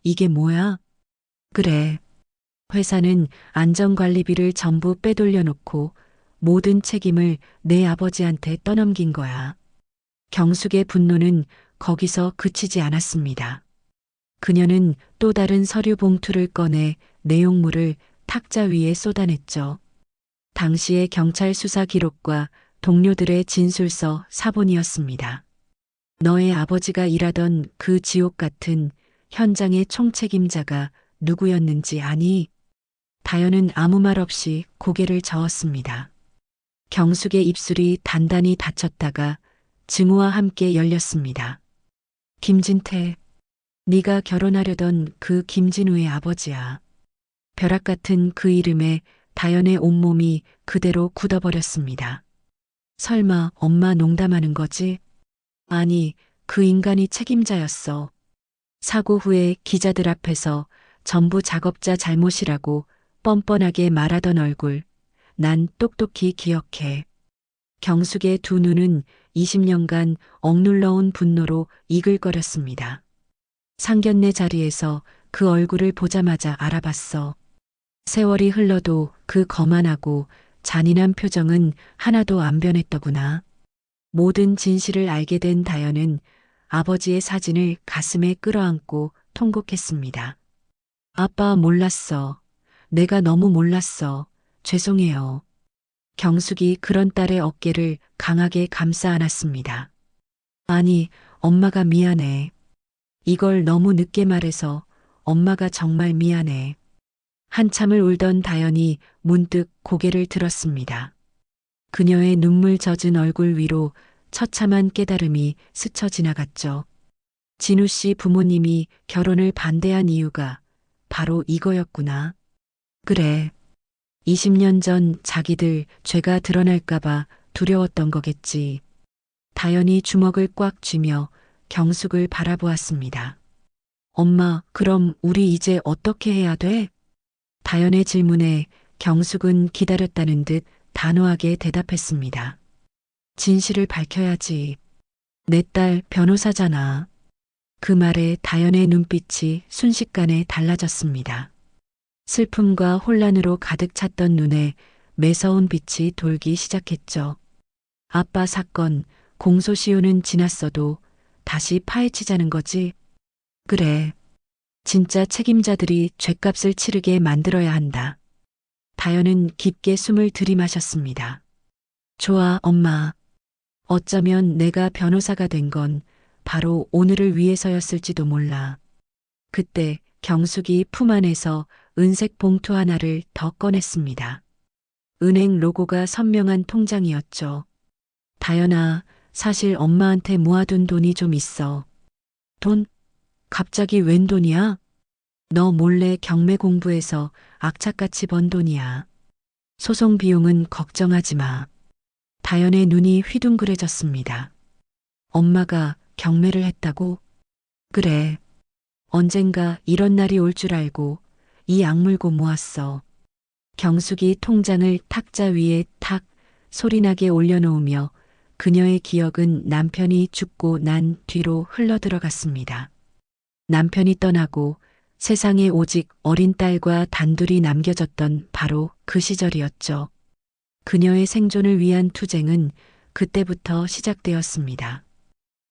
Speaker 1: 이게 뭐야? 그래. 회사는 안전관리비를 전부 빼돌려 놓고 모든 책임을 내 아버지한테 떠넘긴 거야. 경숙의 분노는 거기서 그치지 않았습니다. 그녀는 또 다른 서류 봉투를 꺼내 내용물을 탁자 위에 쏟아냈죠. 당시의 경찰 수사 기록과 동료들의 진술서 사본이었습니다. 너의 아버지가 일하던 그 지옥 같은 현장의 총책임자가 누구였는지 아니? 다연은 아무 말 없이 고개를 저었습니다. 경숙의 입술이 단단히 닫혔다가 증오와 함께 열렸습니다. 김진태, 네가 결혼하려던 그 김진우의 아버지야. 벼락 같은 그 이름에 다연의 온몸이 그대로 굳어버렸습니다. 설마 엄마 농담하는 거지? 아니, 그 인간이 책임자였어. 사고 후에 기자들 앞에서 전부 작업자 잘못이라고 뻔뻔하게 말하던 얼굴, 난 똑똑히 기억해. 경숙의 두 눈은 20년간 억눌러온 분노로 이글거렸습니다. 상견례 자리에서 그 얼굴을 보자마자 알아봤어. 세월이 흘러도 그 거만하고 잔인한 표정은 하나도 안 변했더구나. 모든 진실을 알게 된 다연은 아버지의 사진을 가슴에 끌어안고 통곡했습니다. 아빠 몰랐어. 내가 너무 몰랐어. 죄송해요. 경숙이 그런 딸의 어깨를 강하게 감싸 안았습니다. 아니, 엄마가 미안해. 이걸 너무 늦게 말해서 엄마가 정말 미안해. 한참을 울던 다연이 문득 고개를 들었습니다. 그녀의 눈물 젖은 얼굴 위로 처참한 깨달음이 스쳐 지나갔죠. 진우 씨 부모님이 결혼을 반대한 이유가 바로 이거였구나. 그래. 20년 전 자기들 죄가 드러날까봐 두려웠던 거겠지. 다연이 주먹을 꽉 쥐며 경숙을 바라보았습니다. 엄마, 그럼 우리 이제 어떻게 해야 돼? 다연의 질문에 경숙은 기다렸다는 듯 단호하게 대답했습니다. 진실을 밝혀야지. 내 딸 변호사잖아. 그 말에 다연의 눈빛이 순식간에 달라졌습니다. 슬픔과 혼란으로 가득 찼던 눈에 매서운 빛이 돌기 시작했죠. 아빠 사건, 공소시효는 지났어도 다시 파헤치자는 거지? 그래. 진짜 책임자들이 죗값을 치르게 만들어야 한다. 다연은 깊게 숨을 들이마셨습니다. 좋아, 엄마. 어쩌면 내가 변호사가 된 건 바로 오늘을 위해서였을지도 몰라. 그때 경숙이 품 안에서 은색 봉투 하나를 더 꺼냈습니다. 은행 로고가 선명한 통장이었죠. 다연아, 사실 엄마한테 모아둔 돈이 좀 있어. 돈? 갑자기 웬 돈이야? 너 몰래 경매 공부해서 악착같이 번 돈이야. 소송 비용은 걱정하지 마. 다연의 눈이 휘둥그레졌습니다. 엄마가 경매를 했다고? 그래. 언젠가 이런 날이 올 줄 알고 이 악물고 모았어. 경숙이 통장을 탁자 위에 탁 소리나게 올려놓으며 그녀의 기억은 남편이 죽고 난 뒤로 흘러들어갔습니다. 남편이 떠나고 세상에 오직 어린 딸과 단둘이 남겨졌던 바로 그 시절이었죠. 그녀의 생존을 위한 투쟁은 그때부터 시작되었습니다.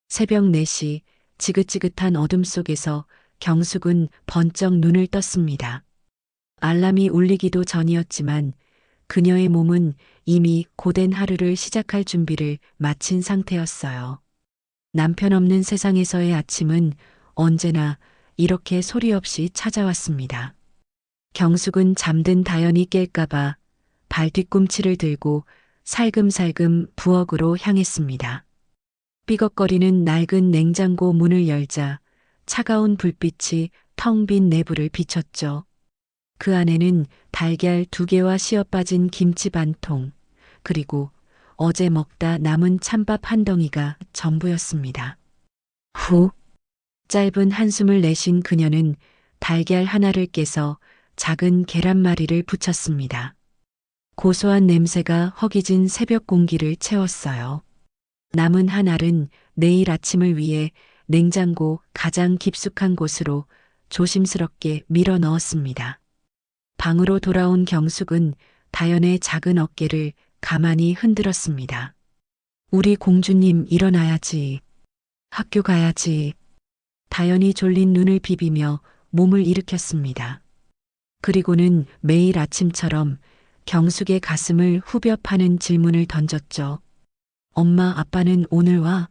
Speaker 1: 새벽 4시 지긋지긋한 어둠 속에서 경숙은 번쩍 눈을 떴습니다. 알람이 울리기도 전이었지만 그녀의 몸은 이미 고된 하루를 시작할 준비를 마친 상태였어요. 남편 없는 세상에서의 아침은 언제나 이렇게 소리 없이 찾아왔습니다. 경숙은 잠든 다연이 깰까봐 발 뒤꿈치를 들고 살금살금 부엌으로 향했습니다. 삐걱거리는 낡은 냉장고 문을 열자 차가운 불빛이 텅 빈 내부를 비췄죠. 그 안에는 달걀 2개와 씌어빠진 김치 반통, 그리고 어제 먹다 남은 찬밥 한 덩이가 전부였습니다. 후, 짧은 한숨을 내쉰 그녀는 달걀 하나를 깨서 작은 계란말이를 부쳤습니다. 고소한 냄새가 허기진 새벽 공기를 채웠어요. 남은 한 알은 내일 아침을 위해 냉장고 가장 깊숙한 곳으로 조심스럽게 밀어 넣었습니다. 방으로 돌아온 경숙은 다연의 작은 어깨를 가만히 흔들었습니다. 우리 공주님 일어나야지. 학교 가야지. 다연이 졸린 눈을 비비며 몸을 일으켰습니다. 그리고는 매일 아침처럼 경숙의 가슴을 후벼 파는 질문을 던졌죠. 엄마, 아빠는 오늘 와?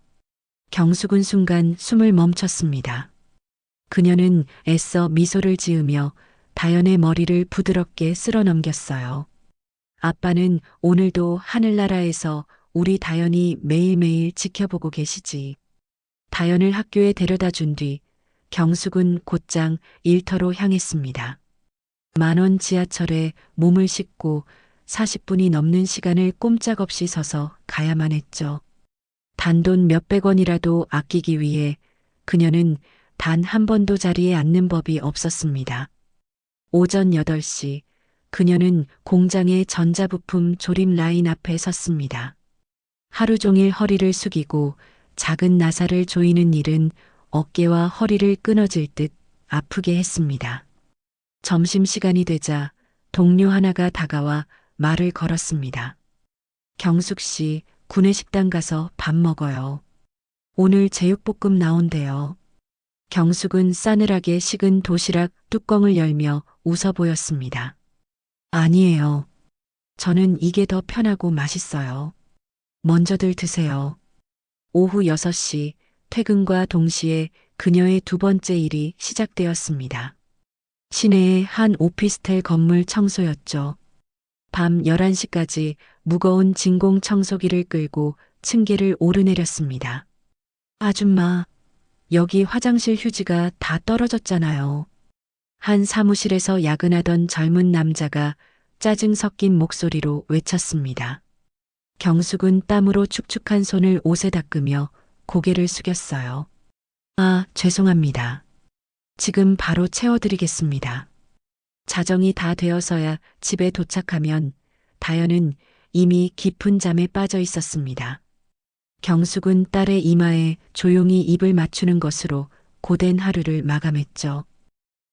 Speaker 1: 경숙은 순간 숨을 멈췄습니다. 그녀는 애써 미소를 지으며 다연의 머리를 부드럽게 쓸어 넘겼어요. 아빠는 오늘도 하늘나라에서 우리 다연이 매일매일 지켜보고 계시지. 다연을 학교에 데려다 준 뒤 경숙은 곧장 일터로 향했습니다. 10,000원 지하철에 몸을 싣고 40분이 넘는 시간을 꼼짝없이 서서 가야만 했죠. 단돈 몇백 원이라도 아끼기 위해 그녀는 단 한 번도 자리에 앉는 법이 없었습니다. 오전 8시 그녀는 공장의 전자부품 조립 라인 앞에 섰습니다. 하루 종일 허리를 숙이고 작은 나사를 조이는 일은 어깨와 허리를 끊어질 듯 아프게 했습니다. 점심시간이 되자 동료 하나가 다가와 말을 걸었습니다. 경숙 씨, 구내식당 가서 밥 먹어요. 오늘 제육볶음 나온대요. 경숙은 싸늘하게 식은 도시락 뚜껑을 열며 웃어 보였습니다. 아니에요. 저는 이게 더 편하고 맛있어요. 먼저들 드세요. 오후 6시 퇴근과 동시에 그녀의 두 번째 일이 시작되었습니다. 시내의 한 오피스텔 건물 청소였죠. 밤 11시까지 무거운 진공 청소기를 끌고 층계를 오르내렸습니다. 아줌마, 여기 화장실 휴지가 다 떨어졌잖아요. 한 사무실에서 야근하던 젊은 남자가 짜증 섞인 목소리로 외쳤습니다. 경숙은 땀으로 축축한 손을 옷에 닦으며 고개를 숙였어요. 아, 죄송합니다. 지금 바로 채워드리겠습니다. 자정이 다 되어서야 집에 도착하면 다현은 이미 깊은 잠에 빠져 있었습니다. 경숙은 딸의 이마에 조용히 입을 맞추는 것으로 고된 하루를 마감했죠.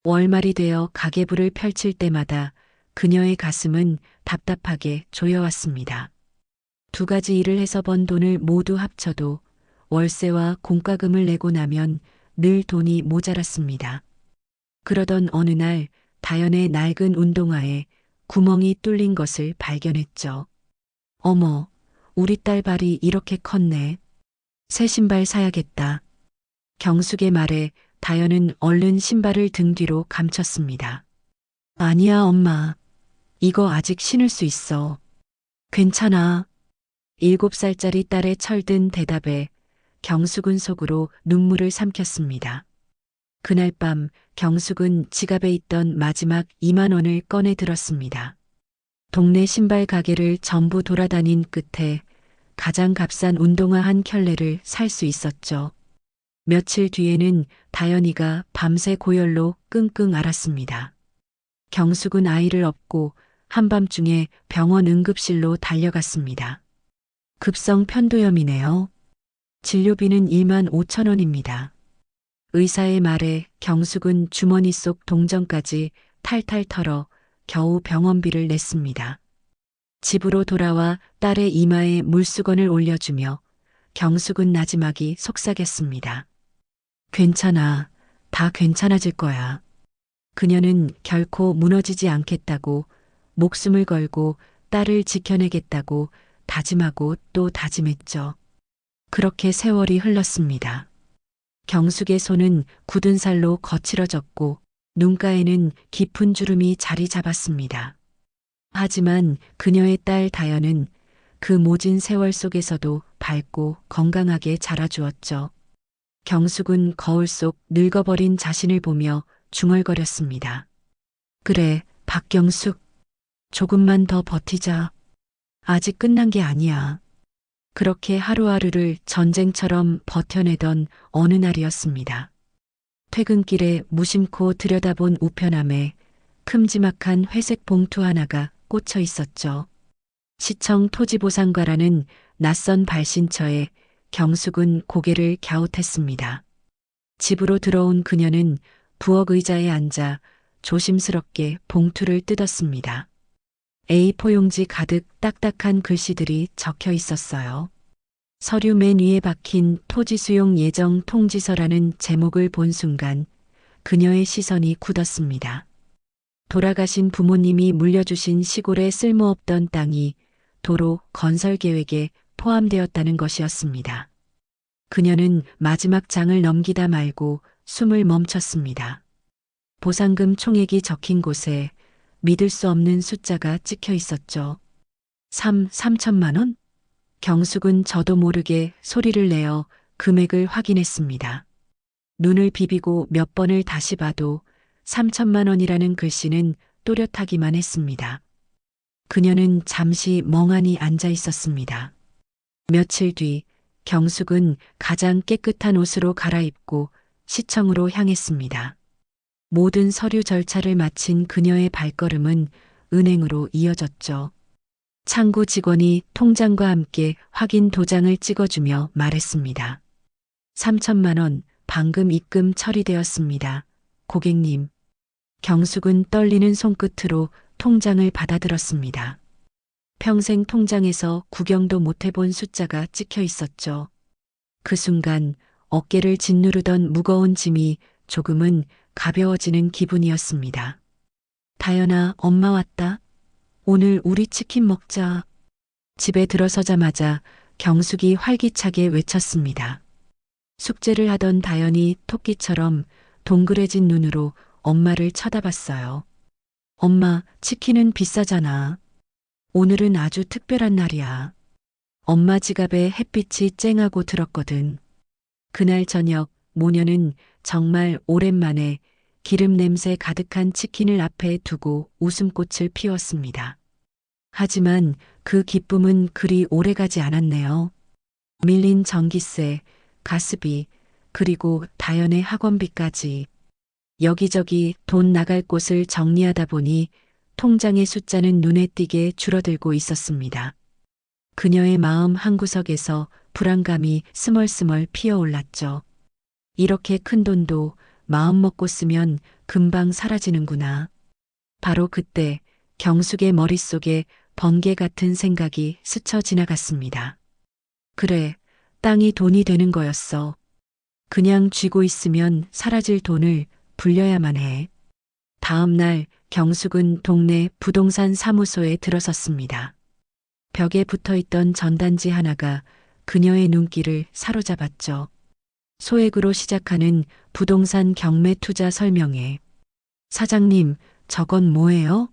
Speaker 1: 월말이 되어 가계부를 펼칠 때마다 그녀의 가슴은 답답하게 조여왔습니다. 두 가지 일을 해서 번 돈을 모두 합쳐도 월세와 공과금을 내고 나면 늘 돈이 모자랐습니다. 그러던 어느 날 다현의 낡은 운동화에 구멍이 뚫린 것을 발견했죠. 어머, 우리 딸 발이 이렇게 컸네. 새 신발 사야겠다. 경숙의 말에 다현은 얼른 신발을 등 뒤로 감췄습니다. 아니야, 엄마. 이거 아직 신을 수 있어. 괜찮아. 7살짜리 딸의 철든 대답에 경숙은 속으로 눈물을 삼켰습니다. 그날 밤 경숙은 지갑에 있던 마지막 2만 원을 꺼내 들었습니다. 동네 신발 가게를 전부 돌아다닌 끝에 가장 값싼 운동화 한 켤레를 살 수 있었죠. 며칠 뒤에는 다현이가 밤새 고열로 끙끙 앓았습니다. 경숙은 아이를 업고 한밤중에 병원 응급실로 달려갔습니다. 급성 편도염이네요. 진료비는 1만 5천 원입니다. 의사의 말에 경숙은 주머니 속 동전까지 탈탈 털어 겨우 병원비를 냈습니다. 집으로 돌아와 딸의 이마에 물수건을 올려주며 경숙은 나지막이 속삭였습니다. 괜찮아. 다 괜찮아질 거야. 그녀는 결코 무너지지 않겠다고 목숨을 걸고 딸을 지켜내겠다고 다짐하고 또 다짐했죠. 그렇게 세월이 흘렀습니다. 경숙의 손은 굳은 살로 거칠어졌고 눈가에는 깊은 주름이 자리 잡았습니다. 하지만 그녀의 딸 다현은 그 모진 세월 속에서도 밝고 건강하게 자라주었죠. 경숙은 거울 속 늙어버린 자신을 보며 중얼거렸습니다. 그래, 박경숙. 조금만 더 버티자. 아직 끝난 게 아니야. 그렇게 하루하루를 전쟁처럼 버텨내던 어느 날이었습니다. 퇴근길에 무심코 들여다본 우편함에 큼지막한 회색 봉투 하나가 꽂혀 있었죠. 시청 토지보상과라는 낯선 발신처에 경숙은 고개를 갸웃했습니다. 집으로 들어온 그녀는 부엌 의자에 앉아 조심스럽게 봉투를 뜯었습니다. A4 용지 가득 딱딱한 글씨들이 적혀 있었어요. 서류 맨 위에 박힌 토지 수용 예정 통지서라는 제목을 본 순간 그녀의 시선이 굳었습니다. 돌아가신 부모님이 물려주신 시골의 쓸모없던 땅이 도로 건설 계획에 포함되었다는 것이었습니다. 그녀는 마지막 장을 넘기다 말고 숨을 멈췄습니다. 보상금 총액이 적힌 곳에 믿을 수 없는 숫자가 찍혀 있었죠. 3천만 원? 경숙은 저도 모르게 소리를 내어 금액을 확인했습니다. 눈을 비비고 몇 번을 다시 봐도 3천만 원이라는 글씨는 또렷하기만 했습니다. 그녀는 잠시 멍하니 앉아 있었습니다. 며칠 뒤 경숙은 가장 깨끗한 옷으로 갈아입고 시청으로 향했습니다. 모든 서류 절차를 마친 그녀의 발걸음은 은행으로 이어졌죠. 창구 직원이 통장과 함께 확인 도장을 찍어주며 말했습니다. 3천만 원 방금 입금 처리되었습니다. 고객님. 경숙은 떨리는 손끝으로 통장을 받아들었습니다. 평생 통장에서 구경도 못 해본 숫자가 찍혀 있었죠. 그 순간 어깨를 짓누르던 무거운 짐이 조금은 가벼워지는 기분이었습니다. 다현아, 엄마 왔다. 오늘 우리 치킨 먹자. 집에 들어서자마자 경숙이 활기차게 외쳤습니다. 숙제를 하던 다연이 토끼처럼 동그래진 눈으로 엄마를 쳐다봤어요. 엄마, 치킨은 비싸잖아. 오늘은 아주 특별한 날이야. 엄마 지갑에 햇빛이 쨍하고 들었거든. 그날 저녁 모녀는 정말 오랜만에 기름 냄새 가득한 치킨을 앞에 두고 웃음꽃을 피웠습니다. 하지만 그 기쁨은 그리 오래가지 않았네요. 밀린 전기세, 가스비, 그리고 다연의 학원비까지 여기저기 돈 나갈 곳을 정리하다 보니 통장의 숫자는 눈에 띄게 줄어들고 있었습니다. 그녀의 마음 한구석에서 불안감이 스멀스멀 피어올랐죠. 이렇게 큰 돈도 마음 먹고 쓰면 금방 사라지는구나. 바로 그때 경숙의 머릿속에 번개 같은 생각이 스쳐 지나갔습니다. 그래, 땅이 돈이 되는 거였어. 그냥 쥐고 있으면 사라질 돈을 불려야만 해. 다음 날 경숙은 동네 부동산 사무소에 들어섰습니다. 벽에 붙어 있던 전단지 하나가 그녀의 눈길을 사로잡았죠. 소액으로 시작하는 부동산 경매 투자 설명회. 사장님, 저건 뭐예요?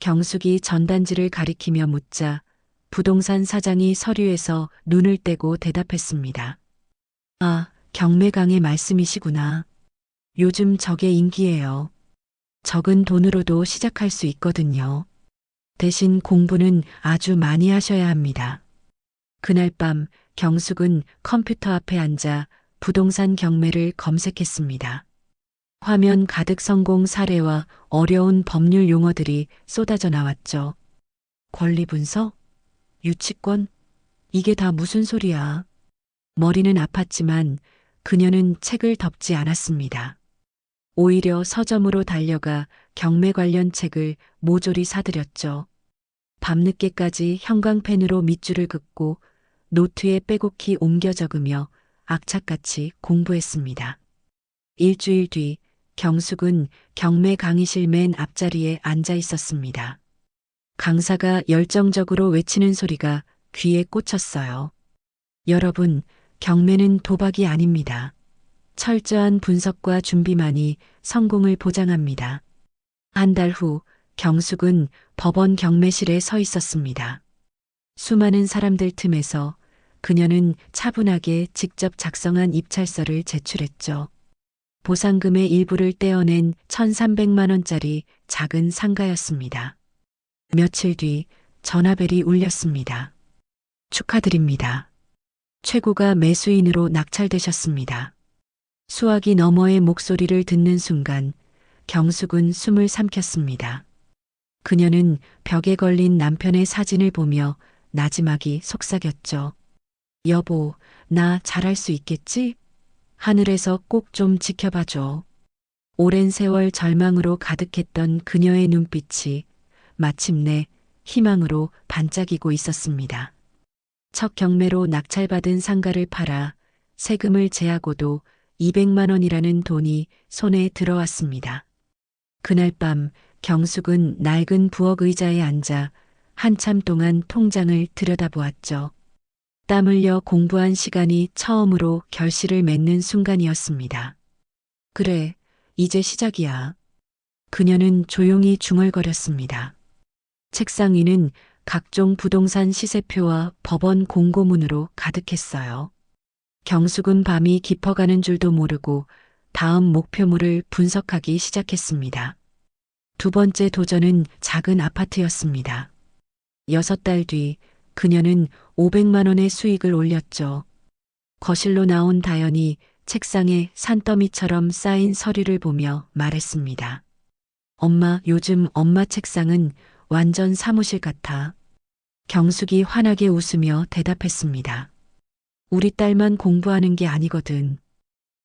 Speaker 1: 경숙이 전단지를 가리키며 묻자 부동산 사장이 서류에서 눈을 떼고 대답했습니다. 아, 경매강의 말씀이시구나. 요즘 저게 인기예요. 적은 돈으로도 시작할 수 있거든요. 대신 공부는 아주 많이 하셔야 합니다. 그날 밤 경숙은 컴퓨터 앞에 앉아 부동산 경매를 검색했습니다. 화면 가득 성공 사례와 어려운 법률 용어들이 쏟아져 나왔죠. 권리 분석? 유치권? 이게 다 무슨 소리야? 머리는 아팠지만 그녀는 책을 덮지 않았습니다. 오히려 서점으로 달려가 경매 관련 책을 모조리 사들였죠. 밤늦게까지 형광펜으로 밑줄을 긋고 노트에 빼곡히 옮겨 적으며 악착같이 공부했습니다. 일주일 뒤 경숙은 경매 강의실 맨 앞자리에 앉아 있었습니다. 강사가 열정적으로 외치는 소리가 귀에 꽂혔어요. 여러분, 경매는 도박이 아닙니다. 철저한 분석과 준비만이 성공을 보장합니다. 한 달 후 경숙은 법원 경매실에 서 있었습니다. 수많은 사람들 틈에서 그녀는 차분하게 직접 작성한 입찰서를 제출했죠. 보상금의 일부를 떼어낸 1,300만 원짜리 작은 상가였습니다. 며칠 뒤 전화벨이 울렸습니다. 축하드립니다. 최고가 매수인으로 낙찰되셨습니다. 수화기 너머의 목소리를 듣는 순간 경숙은 숨을 삼켰습니다. 그녀는 벽에 걸린 남편의 사진을 보며 나지막이 속삭였죠. 여보, 나 잘할 수 있겠지? 하늘에서 꼭 좀 지켜봐줘. 오랜 세월 절망으로 가득했던 그녀의 눈빛이 마침내 희망으로 반짝이고 있었습니다. 첫 경매로 낙찰받은 상가를 팔아 세금을 제하고도 200만 원이라는 돈이 손에 들어왔습니다. 그날 밤 경숙은 낡은 부엌 의자에 앉아 한참 동안 통장을 들여다보았죠. 땀 흘려 공부한 시간이 처음으로 결실을 맺는 순간이었습니다. 그래, 이제 시작이야. 그녀는 조용히 중얼거렸습니다. 책상 위는 각종 부동산 시세표와 법원 공고문으로 가득했어요. 경숙은 밤이 깊어가는 줄도 모르고 다음 목표물을 분석하기 시작했습니다. 두 번째 도전은 작은 아파트였습니다. 6달 뒤 그녀는 500만 원의 수익을 올렸죠. 거실로 나온 다연이 책상에 산더미처럼 쌓인 서류를 보며 말했습니다. 엄마, 요즘 엄마 책상은 완전 사무실 같아. 경숙이 환하게 웃으며 대답했습니다. 우리 딸만 공부하는 게 아니거든.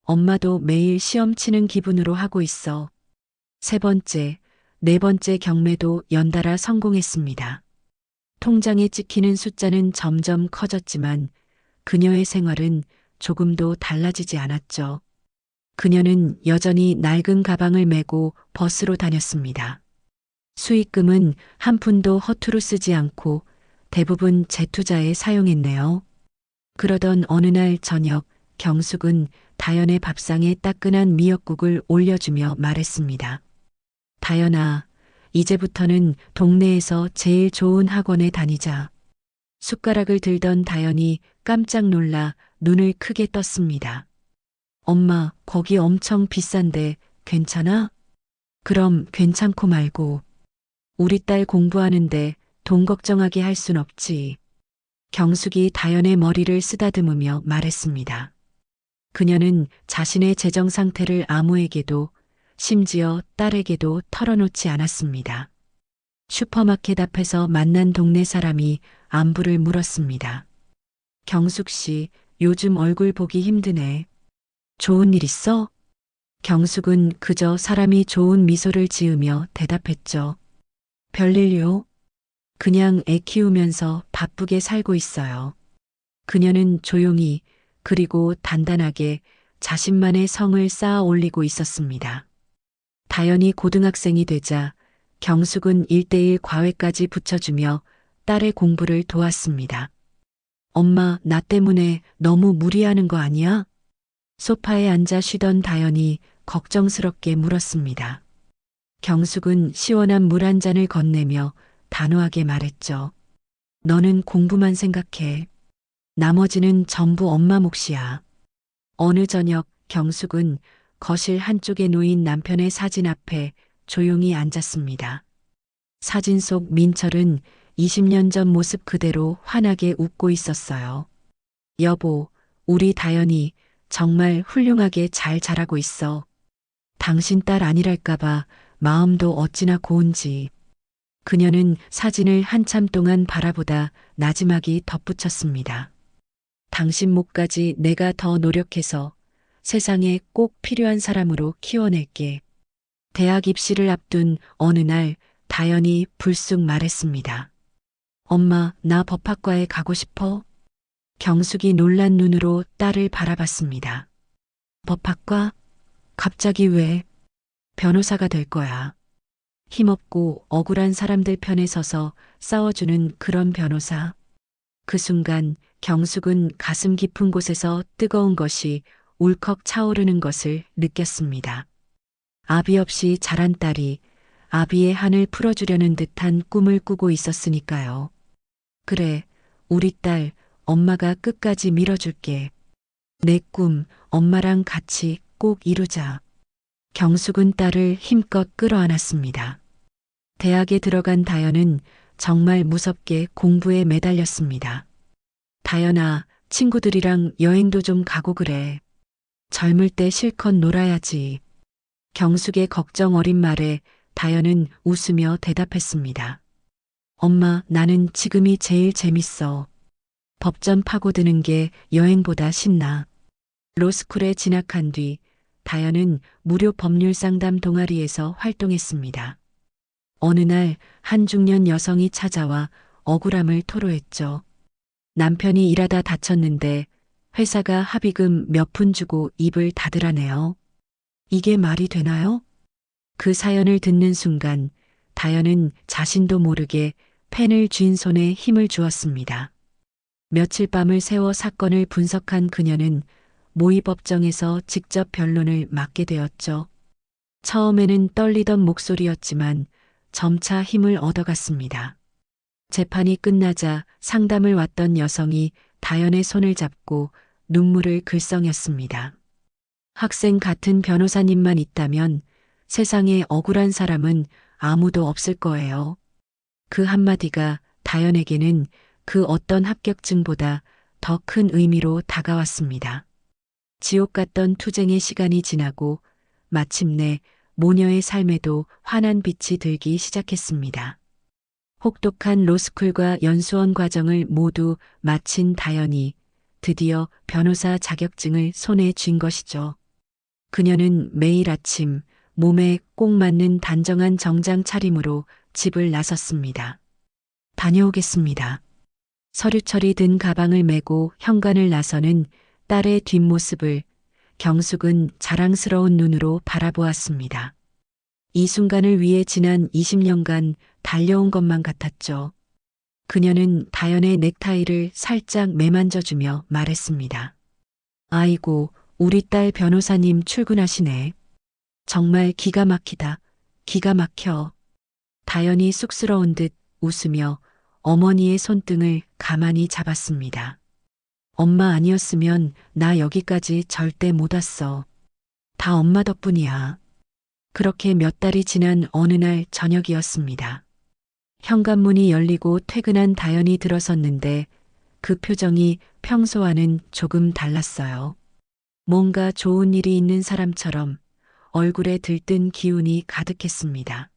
Speaker 1: 엄마도 매일 시험 치는 기분으로 하고 있어. 세 번째, 네 번째 경매도 연달아 성공했습니다. 통장에 찍히는 숫자는 점점 커졌지만 그녀의 생활은 조금도 달라지지 않았죠. 그녀는 여전히 낡은 가방을 메고 버스로 다녔습니다. 수익금은 한 푼도 허투루 쓰지 않고 대부분 재투자에 사용했네요. 그러던 어느 날 저녁 경숙은 다연의 밥상에 따끈한 미역국을 올려주며 말했습니다. 다연아, 이제부터는 동네에서 제일 좋은 학원에 다니자. 숟가락을 들던 다연이 깜짝 놀라 눈을 크게 떴습니다. 엄마, 거기 엄청 비싼데 괜찮아? 그럼 괜찮고 말고. 우리 딸 공부하는데 돈 걱정하게 할 순 없지. 경숙이 다연의 머리를 쓰다듬으며 말했습니다. 그녀는 자신의 재정 상태를 아무에게도, 심지어 딸에게도 털어놓지 않았습니다. 슈퍼마켓 앞에서 만난 동네 사람이 안부를 물었습니다. 경숙 씨, 요즘 얼굴 보기 힘드네. 좋은 일 있어? 경숙은 그저 사람이 좋은 미소를 지으며 대답했죠. 별일요? 그냥 애 키우면서 바쁘게 살고 있어요. 그녀는 조용히 그리고 단단하게 자신만의 성을 쌓아 올리고 있었습니다. 다연이 고등학생이 되자 경숙은 1:1 과외까지 붙여주며 딸의 공부를 도왔습니다. 엄마, 나 때문에 너무 무리하는 거 아니야? 소파에 앉아 쉬던 다연이 걱정스럽게 물었습니다. 경숙은 시원한 물 한 잔을 건네며 단호하게 말했죠. 너는 공부만 생각해. 나머지는 전부 엄마 몫이야. 어느 저녁 경숙은 거실 한쪽에 놓인 남편의 사진 앞에 조용히 앉았습니다. 사진 속 민철은 20년 전 모습 그대로 환하게 웃고 있었어요. 여보, 우리 다연이 정말 훌륭하게 잘 자라고 있어. 당신 딸 아니랄까봐 마음도 어찌나 고운지. 그녀는 사진을 한참 동안 바라보다 나지막이 덧붙였습니다. 당신 목까지 내가 더 노력해서 세상에 꼭 필요한 사람으로 키워낼게. 대학 입시를 앞둔 어느 날 다연이 불쑥 말했습니다. 엄마, 나 법학과에 가고 싶어? 경숙이 놀란 눈으로 딸을 바라봤습니다. 법학과? 갑자기 왜? 변호사가 될 거야. 힘없고 억울한 사람들 편에 서서 싸워주는 그런 변호사. 그 순간 경숙은 가슴 깊은 곳에서 뜨거운 것이 울컥 차오르는 것을 느꼈습니다. 아비 없이 자란 딸이 아비의 한을 풀어주려는 듯한 꿈을 꾸고 있었으니까요. 그래, 우리 딸, 엄마가 끝까지 밀어줄게. 내 꿈, 엄마랑 같이 꼭 이루자. 경숙은 딸을 힘껏 끌어안았습니다. 대학에 들어간 다연은 정말 무섭게 공부에 매달렸습니다. 다연아, 친구들이랑 여행도 좀 가고 그래. 젊을 때 실컷 놀아야지. 경숙의 걱정 어린 말에 다연은 웃으며 대답했습니다. 엄마, 나는 지금이 제일 재밌어. 법전 파고드는 게 여행보다 신나. 로스쿨에 진학한 뒤 다연은 무료 법률 상담 동아리에서 활동했습니다. 어느 날 한 중년 여성이 찾아와 억울함을 토로했죠. 남편이 일하다 다쳤는데 회사가 합의금 몇 푼 주고 입을 닫으라네요. 이게 말이 되나요? 그 사연을 듣는 순간 다연은 자신도 모르게 펜을 쥔 손에 힘을 주었습니다. 며칠 밤을 새워 사건을 분석한 그녀는 모의법정에서 직접 변론을 맡게 되었죠. 처음에는 떨리던 목소리였지만 점차 힘을 얻어갔습니다. 재판이 끝나자 상담을 왔던 여성이 다연의 손을 잡고 눈물을 글썽였습니다. 학생 같은 변호사님만 있다면 세상에 억울한 사람은 아무도 없을 거예요. 그 한마디가 다연에게는 그 어떤 합격증보다 더 큰 의미로 다가왔습니다. 지옥 같던 투쟁의 시간이 지나고 마침내 모녀의 삶에도 환한 빛이 들기 시작했습니다. 혹독한 로스쿨과 연수원 과정을 모두 마친 다연이 드디어 변호사 자격증을 손에 쥔 것이죠. 그녀는 매일 아침 몸에 꼭 맞는 단정한 정장 차림으로 집을 나섰습니다. 다녀오겠습니다. 서류철이 든 가방을 메고 현관을 나서는 딸의 뒷모습을 경숙은 자랑스러운 눈으로 바라보았습니다. 이 순간을 위해 지난 20년간 달려온 것만 같았죠. 그녀는 다연의 넥타이를 살짝 매만져주며 말했습니다. 아이고, 우리 딸 변호사님 출근하시네. 정말 기가 막히다. 기가 막혀. 다연이 쑥스러운 듯 웃으며 어머니의 손등을 가만히 잡았습니다. 엄마 아니었으면 나 여기까지 절대 못 왔어. 다 엄마 덕분이야. 그렇게 몇 달이 지난 어느 날 저녁이었습니다. 현관문이 열리고 퇴근한 다연이 들어섰는데 그 표정이 평소와는 조금 달랐어요. 뭔가 좋은 일이 있는 사람처럼 얼굴에 들뜬 기운이 가득했습니다.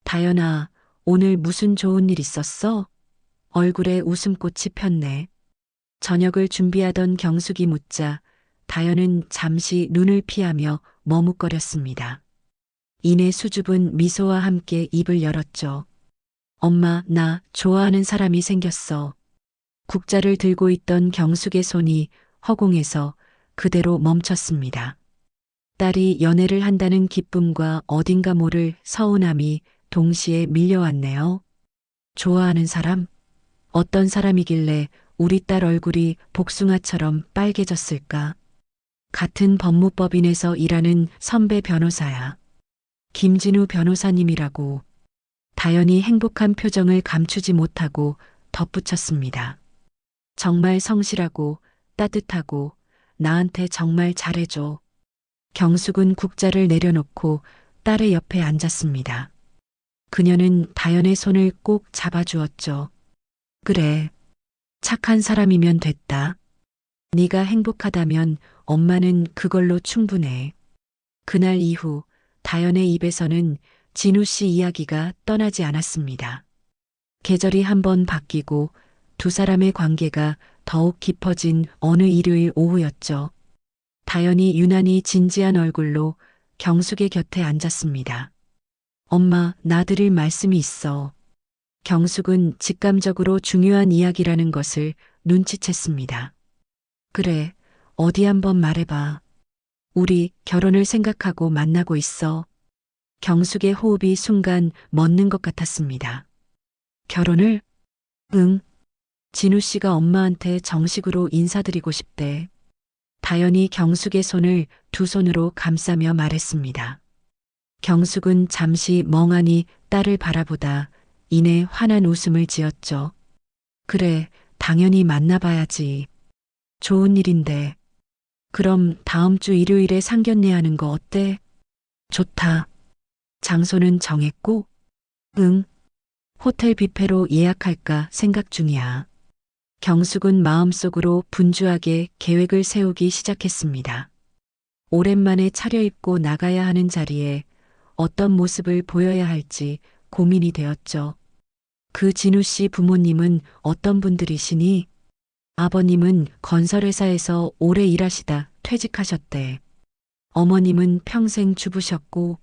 Speaker 1: 다연아, 오늘 무슨 좋은 일 있었어? 얼굴에 웃음꽃이 폈네. 저녁을 준비하던 경숙이 묻자 다연은 잠시 눈을 피하며 머뭇거렸습니다. 이내 수줍은 미소와 함께 입을 열었죠. 엄마, 나 좋아하는 사람이 생겼어. 국자를 들고 있던 경숙의 손이 허공에서 그대로 멈췄습니다. 딸이 연애를 한다는 기쁨과 어딘가 모를 서운함이 동시에 밀려왔네요. 좋아하는 사람? 어떤 사람이길래 우리 딸 얼굴이 복숭아처럼 빨개졌을까? 같은 법무법인에서 일하는 선배 변호사야. 김진우 변호사님이라고. 다연이 행복한 표정을 감추지 못하고 덧붙였습니다. 정말 성실하고 따뜻하고 나한테 정말 잘해줘. 경숙은 국자를 내려놓고 딸의 옆에 앉았습니다. 그녀는 다연의 손을 꼭 잡아주었죠. 그래. 착한 사람이면 됐다. 네가 행복하다면 엄마는 그걸로 충분해. 그날 이후 다연의 입에서는 진우 씨 이야기가 떠나지 않았습니다. 계절이 한번 바뀌고 두 사람의 관계가 더욱 깊어진 어느 일요일 오후였죠. 다연이 유난히 진지한 얼굴로 경숙의 곁에 앉았습니다. 엄마, 나 드릴 말씀이 있어. 경숙은 직감적으로 중요한 이야기라는 것을 눈치챘습니다. 그래, 어디 한번 말해봐. 우리 결혼을 생각하고 만나고 있어. 경숙의 호흡이 순간 멎는 것 같았습니다. 결혼을? 응. 진우 씨가 엄마한테 정식으로 인사드리고 싶대. 다연이 경숙의 손을 두 손으로 감싸며 말했습니다. 경숙은 잠시 멍하니 딸을 바라보다 이내 환한 웃음을 지었죠. 그래, 당연히 만나봐야지. 좋은 일인데. 그럼 다음 주 일요일에 상견례 하는 거 어때? 좋다. 장소는 정했고? 응. 호텔 뷔페로 예약할까 생각 중이야. 경숙은 마음속으로 분주하게 계획을 세우기 시작했습니다. 오랜만에 차려입고 나가야 하는 자리에 어떤 모습을 보여야 할지 고민이 되었죠. 그 진우 씨 부모님은 어떤 분들이시니? 아버님은 건설회사에서 오래 일하시다 퇴직하셨대. 어머님은 평생 주부셨고,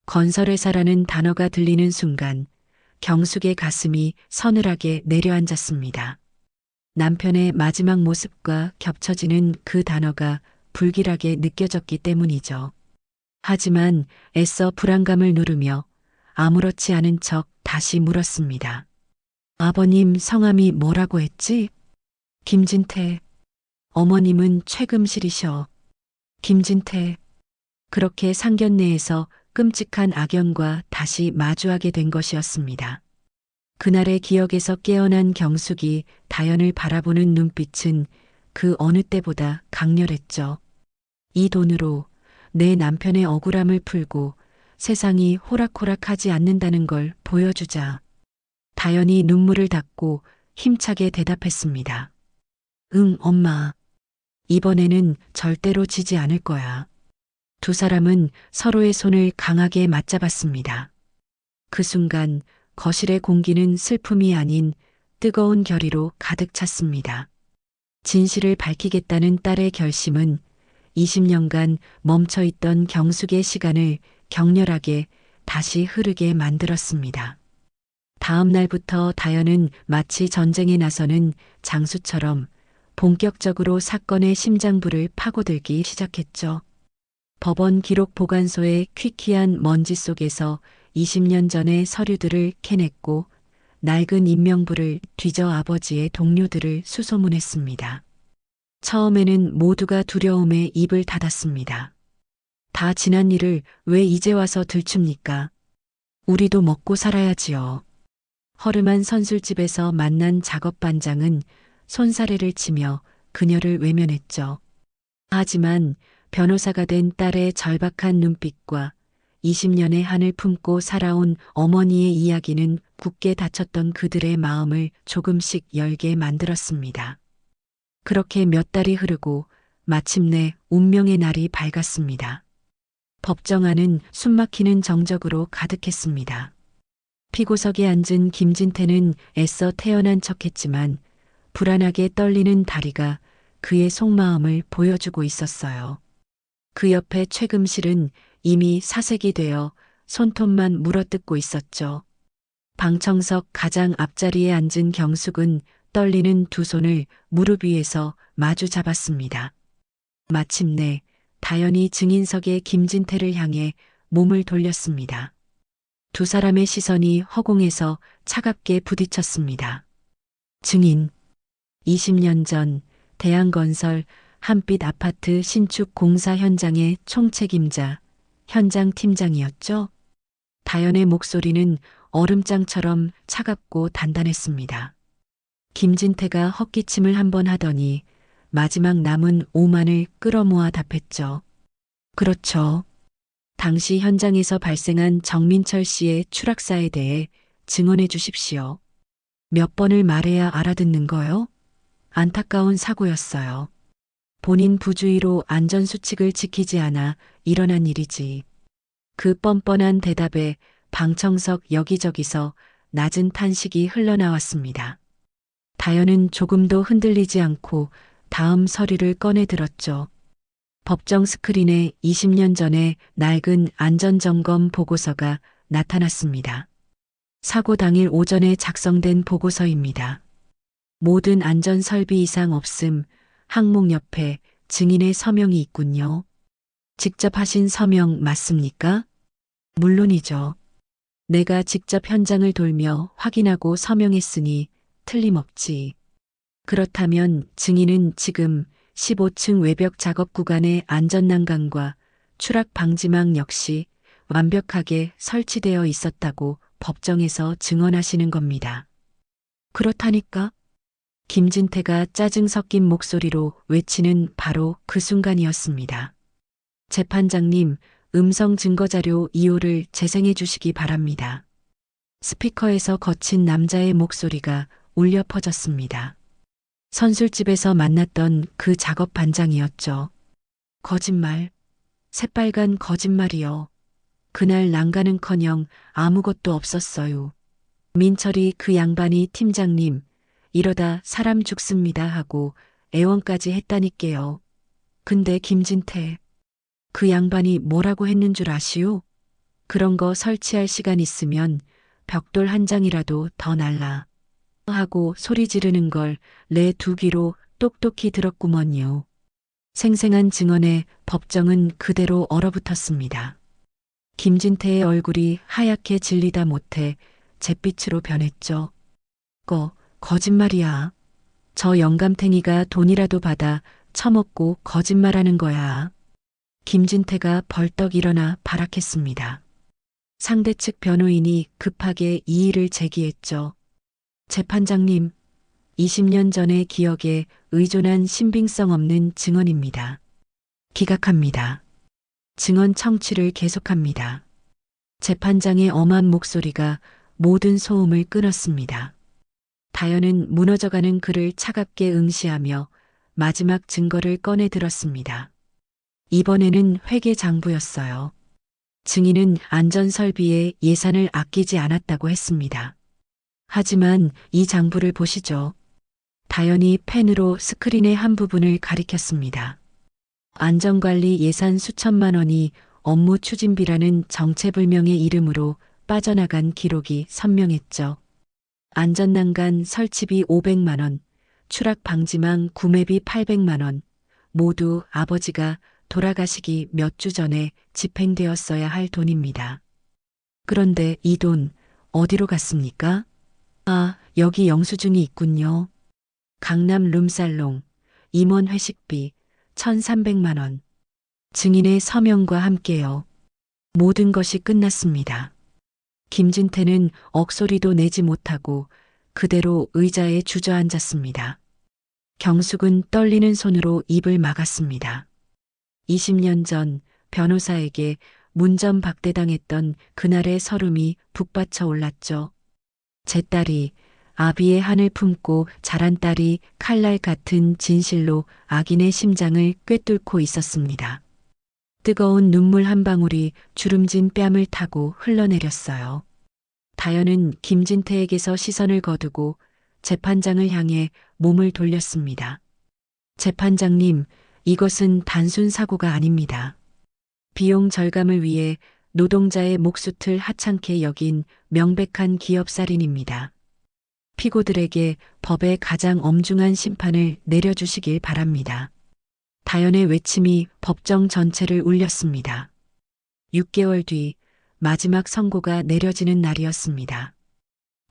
Speaker 1: 건설회사라는 단어가 들리는 순간 경숙의 가슴이 서늘하게 내려앉았습니다. 남편의 마지막 모습과 겹쳐지는 그 단어가 불길하게 느껴졌기 때문이죠. 하지만 애써 불안감을 누르며 아무렇지 않은 척 다시 물었습니다. 아버님 성함이 뭐라고 했지? 김진태. 어머님은 최금실이셔. 김진태. 그렇게 상견례에서 끔찍한 악연과 다시 마주하게 된 것이었습니다. 그날의 기억에서 깨어난 경숙이 다연을 바라보는 눈빛은 그 어느 때보다 강렬했죠. 이 돈으로 내 남편의 억울함을 풀고 세상이 호락호락하지 않는다는 걸 보여주자. 다연이 눈물을 닦고 힘차게 대답했습니다. 응, 엄마. 이번에는 절대로 지지 않을 거야. 두 사람은 서로의 손을 강하게 맞잡았습니다. 그 순간 거실의 공기는 슬픔이 아닌 뜨거운 결의로 가득 찼습니다. 진실을 밝히겠다는 딸의 결심은 20년간 멈춰있던 경숙의 시간을 격렬하게 다시 흐르게 만들었습니다. 다음 날부터 다연은 마치 전쟁에 나서는 장수처럼 본격적으로 사건의 심장부를 파고들기 시작했죠. 법원 기록 보관소의 퀴퀴한 먼지 속에서 20년 전의 서류들을 캐냈고 낡은 인명부를 뒤져 아버지의 동료들을 수소문했습니다. 처음에는 모두가 두려움에 입을 닫았습니다. 다 지난 일을 왜 이제 와서 들춥니까? 우리도 먹고 살아야지요. 허름한 선술집에서 만난 작업반장은 손사래를 치며 그녀를 외면했죠. 하지만 변호사가 된 딸의 절박한 눈빛과 20년의 한을 품고 살아온 어머니의 이야기는 굳게 닫혔던 그들의 마음을 조금씩 열게 만들었습니다. 그렇게 몇 달이 흐르고 마침내 운명의 날이 밝았습니다. 법정 안은 숨막히는 정적으로 가득했습니다. 피고석에 앉은 김진태는 애써 태어난 척했지만 불안하게 떨리는 다리가 그의 속마음을 보여주고 있었어요. 그 옆에 최금실은 이미 사색이 되어 손톱만 물어뜯고 있었죠. 방청석 가장 앞자리에 앉은 경숙은 떨리는 두 손을 무릎 위에서 마주 잡았습니다. 마침내 다연이 증인석의 김진태를 향해 몸을 돌렸습니다. 두 사람의 시선이 허공에서 차갑게 부딪혔습니다. 증인. 20년 전 대한건설 한빛 아파트 신축 공사 현장의 총책임자, 현장 팀장이었죠. 다연의 목소리는 얼음장처럼 차갑고 단단했습니다. 김진태가 헛기침을 한번 하더니 마지막 남은 오만을 끌어모아 답했죠. 그렇죠. 당시 현장에서 발생한 정민철 씨의 추락사에 대해 증언해 주십시오. 몇 번을 말해야 알아듣는 거요? 안타까운 사고였어요. 본인 부주의로 안전수칙을 지키지 않아 일어난 일이지. 그 뻔뻔한 대답에 방청석 여기저기서 낮은 탄식이 흘러나왔습니다. 다연은 조금도 흔들리지 않고 다음 서류를 꺼내 들었죠. 법정 스크린에 20년 전에 낡은 안전점검 보고서가 나타났습니다. 사고 당일 오전에 작성된 보고서입니다. 모든 안전 설비 이상 없음, 항목 옆에 증인의 서명이 있군요. 직접 하신 서명 맞습니까? 물론이죠. 내가 직접 현장을 돌며 확인하고 서명했으니 틀림없지. 그렇다면 증인은 지금 15층 외벽 작업 구간의 안전난간과 추락 방지망 역시 완벽하게 설치되어 있었다고 법정에서 증언하시는 겁니다. 그렇다니까? 김진태가 짜증 섞인 목소리로 외치는 바로 그 순간이었습니다. 재판장님, 음성 증거자료 2호를 재생해 주시기 바랍니다. 스피커에서 거친 남자의 목소리가 울려 퍼졌습니다. 선술집에서 만났던 그 작업 반장이었죠. 거짓말, 새빨간 거짓말이요. 그날 난가는커녕 아무것도 없었어요. 민철이 그 양반이 팀장님, 이러다 사람 죽습니다 하고 애원까지 했다니까요. 근데 김진태, 그 양반이 뭐라고 했는 줄 아시오? 그런 거 설치할 시간 있으면 벽돌 한 장이라도 더 날라. 하고 소리 지르는 걸 내 두 귀로 똑똑히 들었구먼요. 생생한 증언에 법정은 그대로 얼어붙었습니다. 김진태의 얼굴이 하얗게 질리다 못해 잿빛으로 변했죠. 거짓말이야. 저 영감탱이가 돈이라도 받아 처먹고 거짓말하는 거야. 김진태가 벌떡 일어나 발악했습니다. 상대 측 변호인이 급하게 이의를 제기했죠. 재판장님, 20년 전의 기억에 의존한 신빙성 없는 증언입니다. 기각합니다. 증언 청취를 계속합니다. 재판장의 엄한 목소리가 모든 소음을 끊었습니다. 다연은 무너져가는 그를 차갑게 응시하며 마지막 증거를 꺼내 들었습니다. 이번에는 회계장부였어요. 증인은 안전설비에 예산을 아끼지 않았다고 했습니다. 하지만 이 장부를 보시죠. 다연이 펜으로 스크린의 한 부분을 가리켰습니다. 안전관리 예산 수천만 원이 업무 추진비라는 정체불명의 이름으로 빠져나간 기록이 선명했죠. 안전난간 설치비 500만 원, 추락 방지망 구매비 800만 원, 모두 아버지가 돌아가시기 몇 주 전에 집행되었어야 할 돈입니다. 그런데 이 돈 어디로 갔습니까? 아, 여기 영수증이 있군요. 강남 룸살롱, 임원 회식비 1,300만 원. 증인의 서명과 함께요. 모든 것이 끝났습니다. 김진태는 억소리도 내지 못하고 그대로 의자에 주저앉았습니다. 경숙은 떨리는 손으로 입을 막았습니다. 20년 전 변호사에게 문전박대당했던 그날의 서름이 북받쳐 올랐죠. 제 딸이 아비의 한을 품고 자란 딸이 칼날 같은 진실로 악인의 심장을 꿰뚫고 있었습니다. 뜨거운 눈물 한 방울이 주름진 뺨을 타고 흘러내렸어요. 다연은 김진태에게서 시선을 거두고 재판장을 향해 몸을 돌렸습니다. 재판장님, 이것은 단순 사고가 아닙니다. 비용 절감을 위해 노동자의 목숨을 하찮게 여긴 명백한 기업살인입니다. 피고들에게 법의 가장 엄중한 심판을 내려주시길 바랍니다. 다연의 외침이 법정 전체를 울렸습니다. 6개월 뒤 마지막 선고가 내려지는 날이었습니다.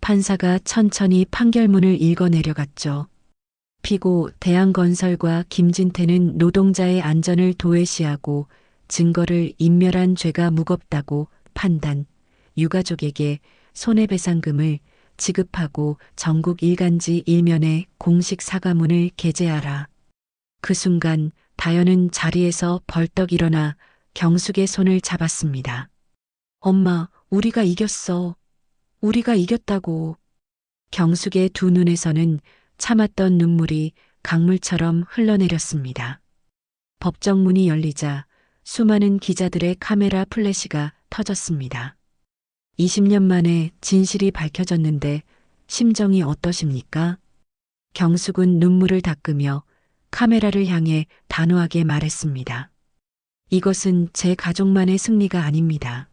Speaker 1: 판사가 천천히 판결문을 읽어 내려갔죠. 피고 대한건설과 김진태는 노동자의 안전을 도외시하고 증거를 인멸한 죄가 무겁다고 판단, 유가족에게 손해배상금을 지급하고 전국 일간지 일면에 공식 사과문을 게재하라. 그 순간 다연은 자리에서 벌떡 일어나 경숙의 손을 잡았습니다. 엄마, 우리가 이겼어. 우리가 이겼다고. 경숙의 두 눈에서는 참았던 눈물이 강물처럼 흘러내렸습니다. 법정 문이 열리자 수많은 기자들의 카메라 플래시가 터졌습니다. 20년 만에 진실이 밝혀졌는데 심정이 어떠십니까? 경숙은 눈물을 닦으며 카메라를 향해 단호하게 말했습니다. 이것은 제 가족만의 승리가 아닙니다.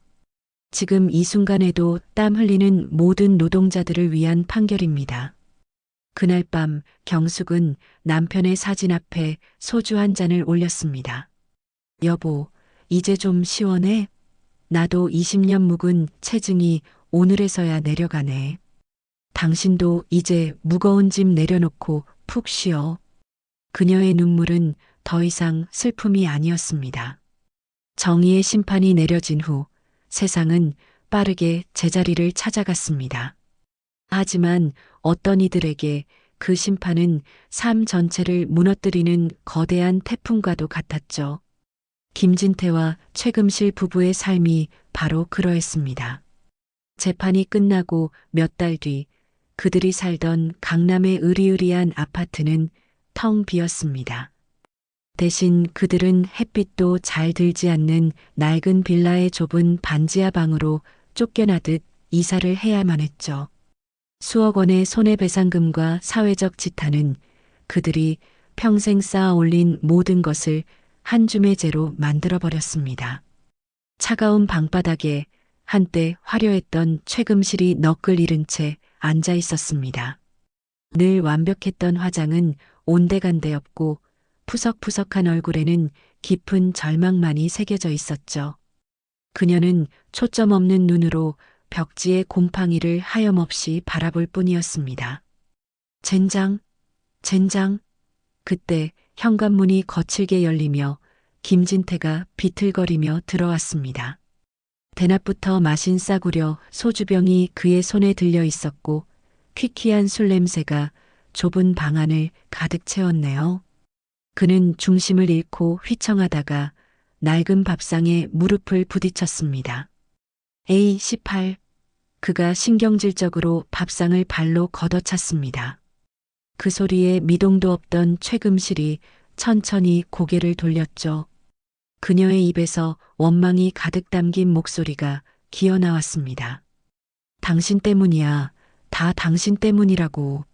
Speaker 1: 지금 이 순간에도 땀 흘리는 모든 노동자들을 위한 판결입니다. 그날 밤 경숙은 남편의 사진 앞에 소주 한 잔을 올렸습니다. 여보, 이제 좀 시원해? 나도 20년 묵은 체증이 오늘에서야 내려가네. 당신도 이제 무거운 짐 내려놓고 푹 쉬어. 그녀의 눈물은 더 이상 슬픔이 아니었습니다. 정의의 심판이 내려진 후 세상은 빠르게 제자리를 찾아갔습니다. 하지만 어떤 이들에게 그 심판은 삶 전체를 무너뜨리는 거대한 태풍과도 같았죠. 김진태와 최금실 부부의 삶이 바로 그러했습니다. 재판이 끝나고 몇 달 뒤 그들이 살던 강남의 으리으리한 아파트는 텅 비었습니다. 대신 그들은 햇빛도 잘 들지 않는 낡은 빌라의 좁은 반지하 방으로 쫓겨나듯 이사를 해야만 했죠. 수억 원의 손해배상금과 사회적 지탄은 그들이 평생 쌓아 올린 모든 것을 한 줌의 재로 만들어버렸습니다. 차가운 방바닥에 한때 화려했던 최금실이 너클 잃은 채 앉아 있었습니다. 늘 완벽했던 화장은 온데간데 없고 푸석푸석한 얼굴에는 깊은 절망만이 새겨져 있었죠. 그녀는 초점 없는 눈으로 벽지의 곰팡이를 하염없이 바라볼 뿐이었습니다. 젠장, 젠장. 그때 현관문이 거칠게 열리며 김진태가 비틀거리며 들어왔습니다. 대낮부터 마신 싸구려 소주병이 그의 손에 들려 있었고 퀴퀴한 술 냄새가 좁은 방 안을 가득 채웠네요. 그는 중심을 잃고 휘청하다가 낡은 밥상에 무릎을 부딪혔습니다. A18. 그가 신경질적으로 밥상을 발로 걷어찼습니다. 그 소리에 미동도 없던 최금실이 천천히 고개를 돌렸죠. 그녀의 입에서 원망이 가득 담긴 목소리가 기어나왔습니다. 당신 때문이야. 다 당신 때문이라고.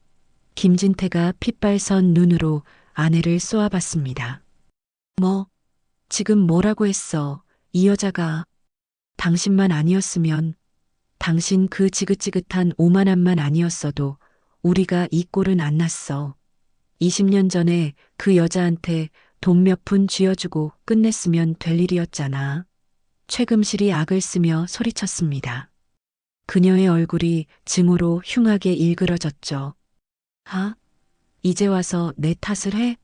Speaker 1: 김진태가 핏발선 눈으로 아내를 쏘아봤습니다. 뭐? 지금 뭐라고 했어? 이 여자가. 당신만 아니었으면, 당신 그 지긋지긋한 오만함만 아니었어도 우리가 이 꼴은 안 났어. 20년 전에 그 여자한테 돈 몇 푼 쥐어주고 끝냈으면 될 일이었잖아. 최금실이 악을 쓰며 소리쳤습니다. 그녀의 얼굴이 증오로 흉하게 일그러졌죠. 아, 이제 와서 내 탓을 해?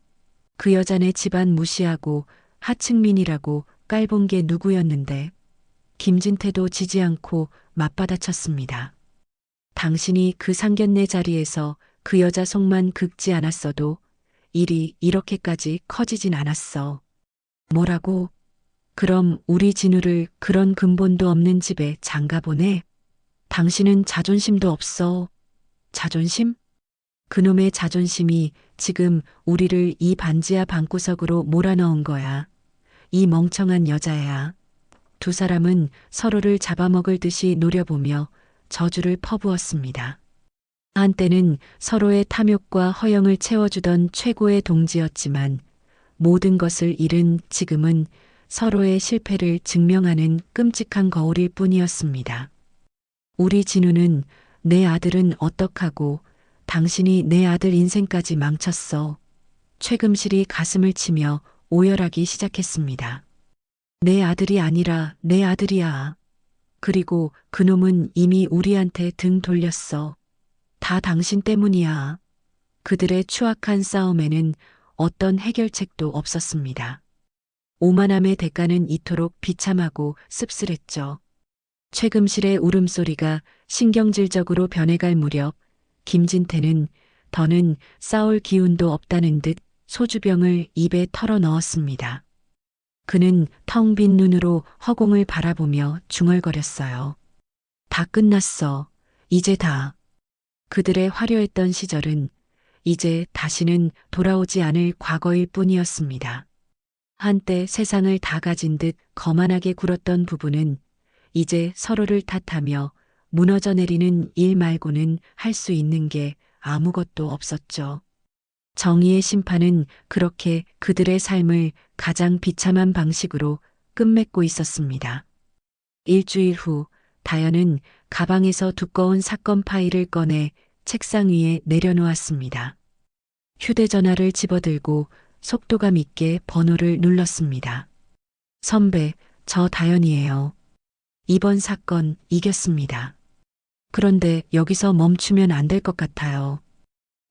Speaker 1: 그 여자네 집안 무시하고 하층민이라고 깔본 게 누구였는데. 김진태도 지지 않고 맞받아쳤습니다. 당신이 그 상견례 자리에서 그 여자 속만 긁지 않았어도 일이 이렇게까지 커지진 않았어. 뭐라고? 그럼 우리 진우를 그런 근본도 없는 집에 장가보내? 당신은 자존심도 없어. 자존심? 그놈의 자존심이 지금 우리를 이 반지하 방구석으로 몰아넣은 거야. 이 멍청한 여자야. 두 사람은 서로를 잡아먹을 듯이 노려보며 저주를 퍼부었습니다. 한때는 서로의 탐욕과 허영을 채워주던 최고의 동지였지만 모든 것을 잃은 지금은 서로의 실패를 증명하는 끔찍한 거울일 뿐이었습니다. 우리 진우는 내 아들은 어떡하고 당신이 내 아들 인생까지 망쳤어. 최금실이 가슴을 치며 오열하기 시작했습니다. 내 아들이 아니라 내 아들이야. 그리고 그놈은 이미 우리한테 등 돌렸어. 다 당신 때문이야. 그들의 추악한 싸움에는 어떤 해결책도 없었습니다. 오만함의 대가는 이토록 비참하고 씁쓸했죠. 최금실의 울음소리가 신경질적으로 변해갈 무렵 김진태는 더는 싸울 기운도 없다는 듯 소주병을 입에 털어 넣었습니다. 그는 텅 빈 눈으로 허공을 바라보며 중얼거렸어요. 다 끝났어. 이제 다. 그들의 화려했던 시절은 이제 다시는 돌아오지 않을 과거일 뿐이었습니다. 한때 세상을 다 가진 듯 거만하게 굴었던 부부는 이제 서로를 탓하며 무너져 내리는 일 말고는 할 수 있는 게 아무것도 없었죠. 정의의 심판은 그렇게 그들의 삶을 가장 비참한 방식으로 끝맺고 있었습니다. 일주일 후 다연은 가방에서 두꺼운 사건 파일을 꺼내 책상 위에 내려놓았습니다. 휴대전화를 집어들고 속도감 있게 번호를 눌렀습니다. 선배, 저 다연이에요. 이번 사건 이겼습니다. 그런데 여기서 멈추면 안 될 것 같아요.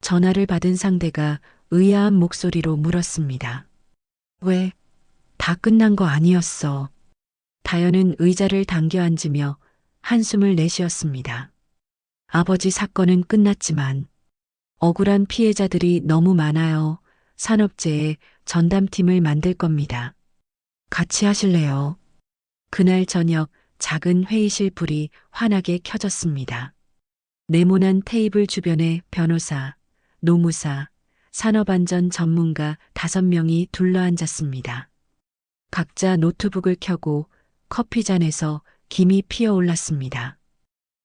Speaker 1: 전화를 받은 상대가 의아한 목소리로 물었습니다. 왜? 다 끝난 거 아니었어. 다연은 의자를 당겨 앉으며 한숨을 내쉬었습니다. 아버지 사건은 끝났지만 억울한 피해자들이 너무 많아요. 산업재해 전담팀을 만들 겁니다. 같이 하실래요? 그날 저녁 작은 회의실 불이 환하게 켜졌습니다. 네모난 테이블 주변에 변호사, 노무사, 산업안전 전문가 5명이 둘러앉았습니다. 각자 노트북을 켜고 커피잔에서 김이 피어올랐습니다.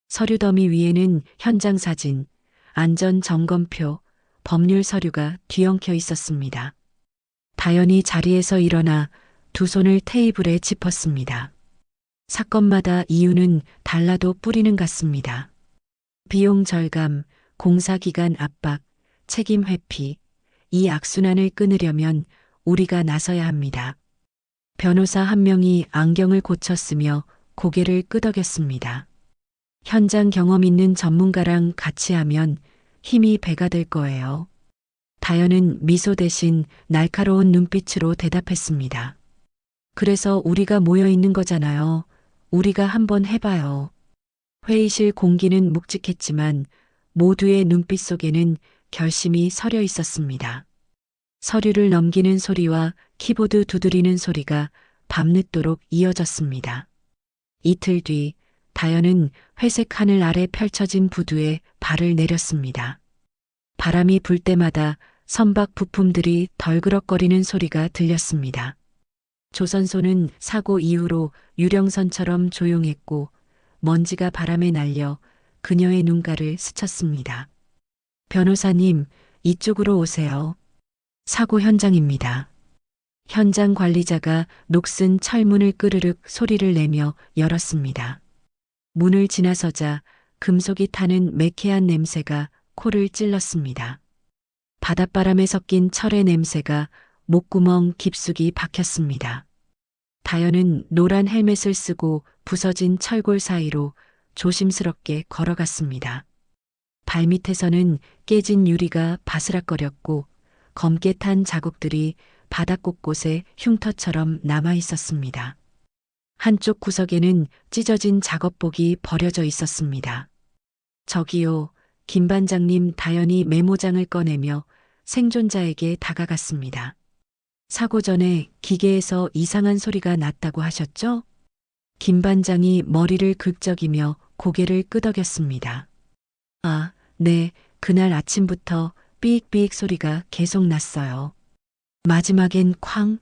Speaker 1: 서류 더미 위에는 현장 사진, 안전 점검표, 법률 서류가 뒤엉켜 있었습니다. 다연이 자리에서 일어나 두 손을 테이블에 짚었습니다. 사건마다 이유는 달라도 뿌리는 같습니다. 비용 절감, 공사 기간 압박, 책임 회피, 이 악순환을 끊으려면 우리가 나서야 합니다. 변호사 한 명이 안경을 고쳤으며 고개를 끄덕였습니다. 현장 경험 있는 전문가랑 같이 하면 힘이 배가 될 거예요. 다연은 미소 대신 날카로운 눈빛으로 대답했습니다. 그래서 우리가 모여 있는 거잖아요. 우리가 한번 해봐요. 회의실 공기는 묵직했지만 모두의 눈빛 속에는 결심이 서려 있었습니다. 서류를 넘기는 소리와 키보드 두드리는 소리가 밤늦도록 이어졌습니다. 이틀 뒤 다연은 회색 하늘 아래 펼쳐진 부두에 발을 내렸습니다. 바람이 불 때마다 선박 부품들이 덜그럭거리는 소리가 들렸습니다. 조선소는 사고 이후로 유령선처럼 조용했고 먼지가 바람에 날려 그녀의 눈가를 스쳤습니다. 변호사님, 이쪽으로 오세요. 사고 현장입니다. 현장 관리자가 녹슨 철문을 끄르륵 소리를 내며 열었습니다. 문을 지나서자 금속이 타는 매캐한 냄새가 코를 찔렀습니다. 바닷바람에 섞인 철의 냄새가 목구멍 깊숙이 박혔습니다. 다연은 노란 헬멧을 쓰고 부서진 철골 사이로 조심스럽게 걸어갔습니다. 발밑에서는 깨진 유리가 바스락거렸고 검게 탄 자국들이 바닥 곳곳에 흉터처럼 남아 있었습니다. 한쪽 구석에는 찢어진 작업복이 버려져 있었습니다. 저기요, 김 반장님. 다연이 메모장을 꺼내며 생존자에게 다가갔습니다. 사고 전에 기계에서 이상한 소리가 났다고 하셨죠? 김 반장이 머리를 긁적이며 고개를 끄덕였습니다. 아, 네, 그날 아침부터 삑삑 소리가 계속 났어요. 마지막엔 쾅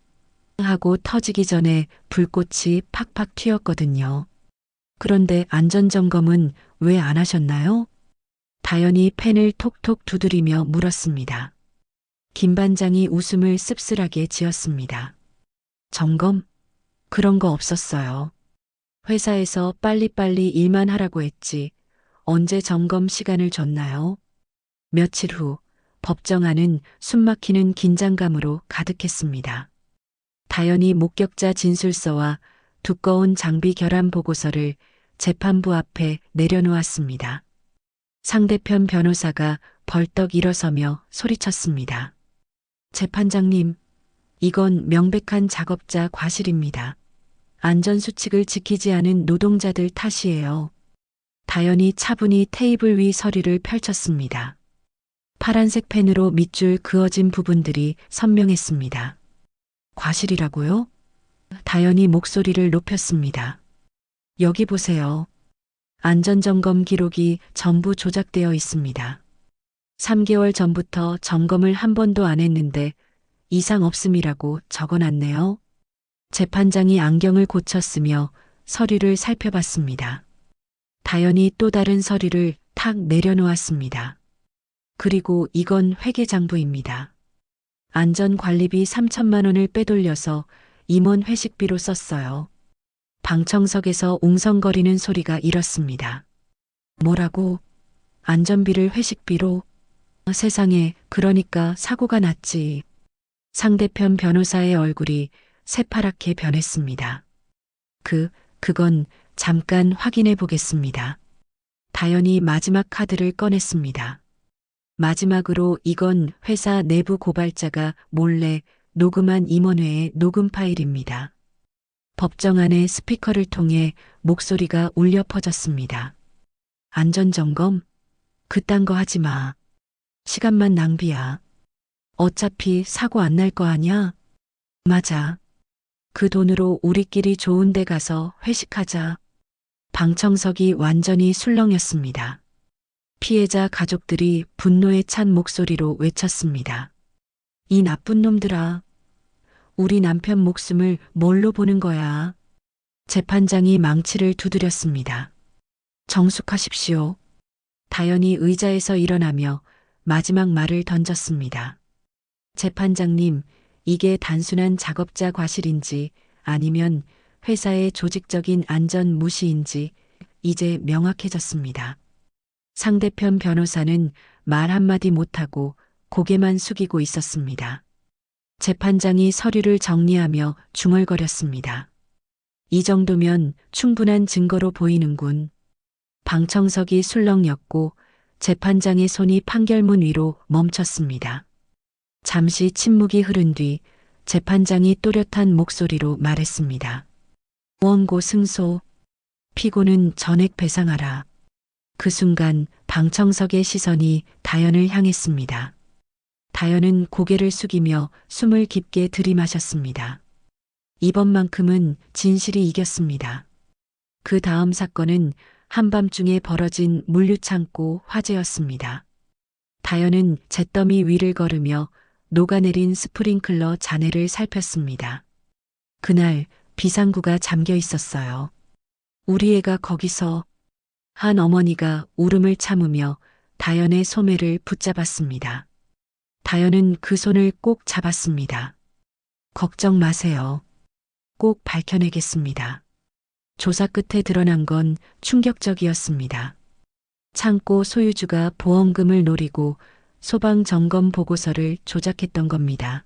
Speaker 1: 하고 터지기 전에 불꽃이 팍팍 튀었거든요. 그런데 안전점검은 왜 안 하셨나요? 다연이 펜을 톡톡 두드리며 물었습니다. 김 반장이 웃음을 씁쓸하게 지었습니다. 점검? 그런 거 없었어요. 회사에서 빨리빨리 일만 하라고 했지. 언제 점검 시간을 줬나요? 며칠 후 법정 안은 숨막히는 긴장감으로 가득했습니다. 다연이 목격자 진술서와 두꺼운 장비 결함 보고서를 재판부 앞에 내려놓았습니다. 상대편 변호사가 벌떡 일어서며 소리쳤습니다. 재판장님, 이건 명백한 작업자 과실입니다. 안전수칙을 지키지 않은 노동자들 탓이에요. 다연이 차분히 테이블 위 서류를 펼쳤습니다. 파란색 펜으로 밑줄 그어진 부분들이 선명했습니다. 과실이라고요? 다연이 목소리를 높였습니다. 여기 보세요. 안전점검 기록이 전부 조작되어 있습니다. 3개월 전부터 점검을 한 번도 안 했는데 이상 없음이라고 적어놨네요. 재판장이 안경을 고쳤으며 서류를 살펴봤습니다. 다연이 또 다른 서류를 탁 내려놓았습니다. 그리고 이건 회계장부입니다. 안전관리비 3천만 원을 빼돌려서 임원 회식비로 썼어요. 방청석에서 웅성거리는 소리가 일었습니다. 뭐라고? 안전비를 회식비로? 세상에, 그러니까 사고가 났지. 상대편 변호사의 얼굴이 새파랗게 변했습니다. 그건 잠깐 확인해 보겠습니다. 다연이 마지막 카드를 꺼냈습니다. 마지막으로 이건 회사 내부 고발자가 몰래 녹음한 임원회의 녹음 파일입니다. 법정 안의 스피커를 통해 목소리가 울려 퍼졌습니다. 안전점검? 그딴 거 하지 마. 시간만 낭비야. 어차피 사고 안 날 거 아냐? 맞아. 그 돈으로 우리끼리 좋은 데 가서 회식하자. 방청석이 완전히 술렁였습니다. 피해자 가족들이 분노에 찬 목소리로 외쳤습니다. 이 나쁜 놈들아. 우리 남편 목숨을 뭘로 보는 거야? 재판장이 망치를 두드렸습니다. 정숙하십시오. 다연이 의자에서 일어나며 마지막 말을 던졌습니다. 재판장님, 이게 단순한 작업자 과실인지 아니면 회사의 조직적인 안전 무시인지 이제 명확해졌습니다. 상대편 변호사는 말 한마디 못하고 고개만 숙이고 있었습니다. 재판장이 서류를 정리하며 중얼거렸습니다. 이 정도면 충분한 증거로 보이는군. 방청석이 술렁였고 재판장의 손이 판결문 위로 멈췄습니다. 잠시 침묵이 흐른 뒤 재판장이 또렷한 목소리로 말했습니다. 원고 승소, 피고는 전액 배상하라. 그 순간 방청석의 시선이 다연을 향했습니다. 다연은 고개를 숙이며 숨을 깊게 들이마셨습니다. 이번만큼은 진실이 이겼습니다. 그 다음 사건은 한밤중에 벌어진 물류창고 화재였습니다. 다연은 잿더미 위를 걸으며 녹아내린 스프링클러 잔해를 살폈습니다. 그날 비상구가 잠겨 있었어요. 우리 애가 거기서. 한 어머니가 울음을 참으며 다연의 소매를 붙잡았습니다. 다연은 그 손을 꼭 잡았습니다. 걱정 마세요. 꼭 밝혀내겠습니다. 조사 끝에 드러난 건 충격적이었습니다. 창고 소유주가 보험금을 노리고 소방 점검 보고서를 조작했던 겁니다.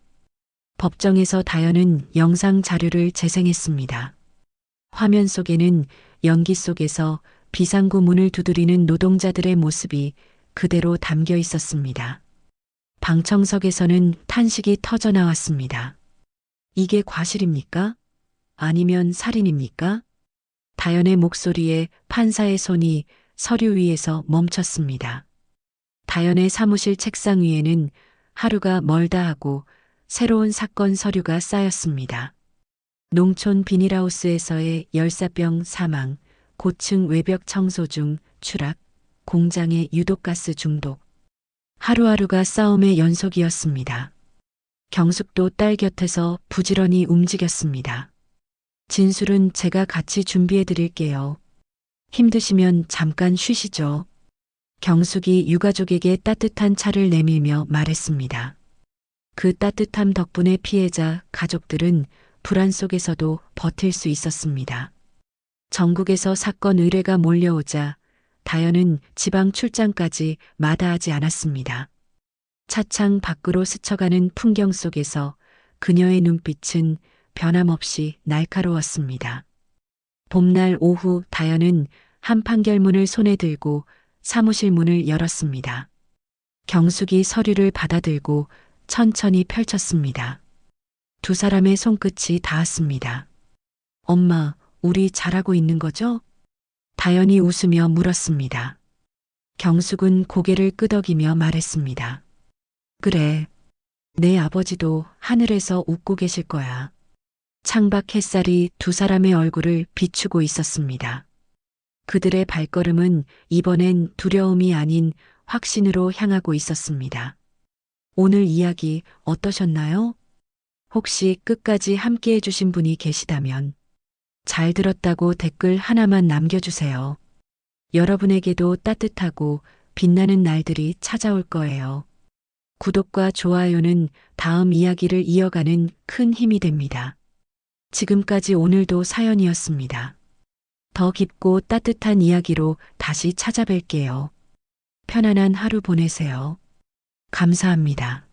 Speaker 1: 법정에서 다연은 영상 자료를 재생했습니다. 화면 속에는 연기 속에서 비상구 문을 두드리는 노동자들의 모습이 그대로 담겨 있었습니다. 방청석에서는 탄식이 터져 나왔습니다. 이게 과실입니까? 아니면 살인입니까? 다연의 목소리에 판사의 손이 서류 위에서 멈췄습니다. 다연의 사무실 책상 위에는 하루가 멀다 하고 새로운 사건 서류가 쌓였습니다. 농촌 비닐하우스에서의 열사병 사망, 고층 외벽 청소 중 추락, 공장의 유독가스 중독. 하루하루가 싸움의 연속이었습니다. 경숙도 딸 곁에서 부지런히 움직였습니다. 진술은 제가 같이 준비해 드릴게요. 힘드시면 잠깐 쉬시죠. 경숙이 유가족에게 따뜻한 차를 내밀며 말했습니다. 그 따뜻함 덕분에 피해자 가족들은 불안 속에서도 버틸 수 있었습니다. 전국에서 사건 의뢰가 몰려오자 다연은 지방 출장까지 마다하지 않았습니다. 차창 밖으로 스쳐가는 풍경 속에서 그녀의 눈빛은 변함없이 날카로웠습니다. 봄날 오후 다연은 한 판결문을 손에 들고 사무실 문을 열었습니다. 경숙이 서류를 받아들고 천천히 펼쳤습니다. 두 사람의 손끝이 닿았습니다. 엄마, 우리 잘하고 있는 거죠? 다연이 웃으며 물었습니다. 경숙은 고개를 끄덕이며 말했습니다. 그래, 내 아버지도 하늘에서 웃고 계실 거야. 창밖 햇살이 두 사람의 얼굴을 비추고 있었습니다. 그들의 발걸음은 이번엔 두려움이 아닌 확신으로 향하고 있었습니다. 오늘 이야기 어떠셨나요? 혹시 끝까지 함께 해주신 분이 계시다면 잘 들었다고 댓글 하나만 남겨주세요. 여러분에게도 따뜻하고 빛나는 날들이 찾아올 거예요. 구독과 좋아요는 다음 이야기를 이어가는 큰 힘이 됩니다. 지금까지 오늘도 사연이었습니다. 더 깊고 따뜻한 이야기로 다시 찾아뵐게요. 편안한 하루 보내세요. 감사합니다.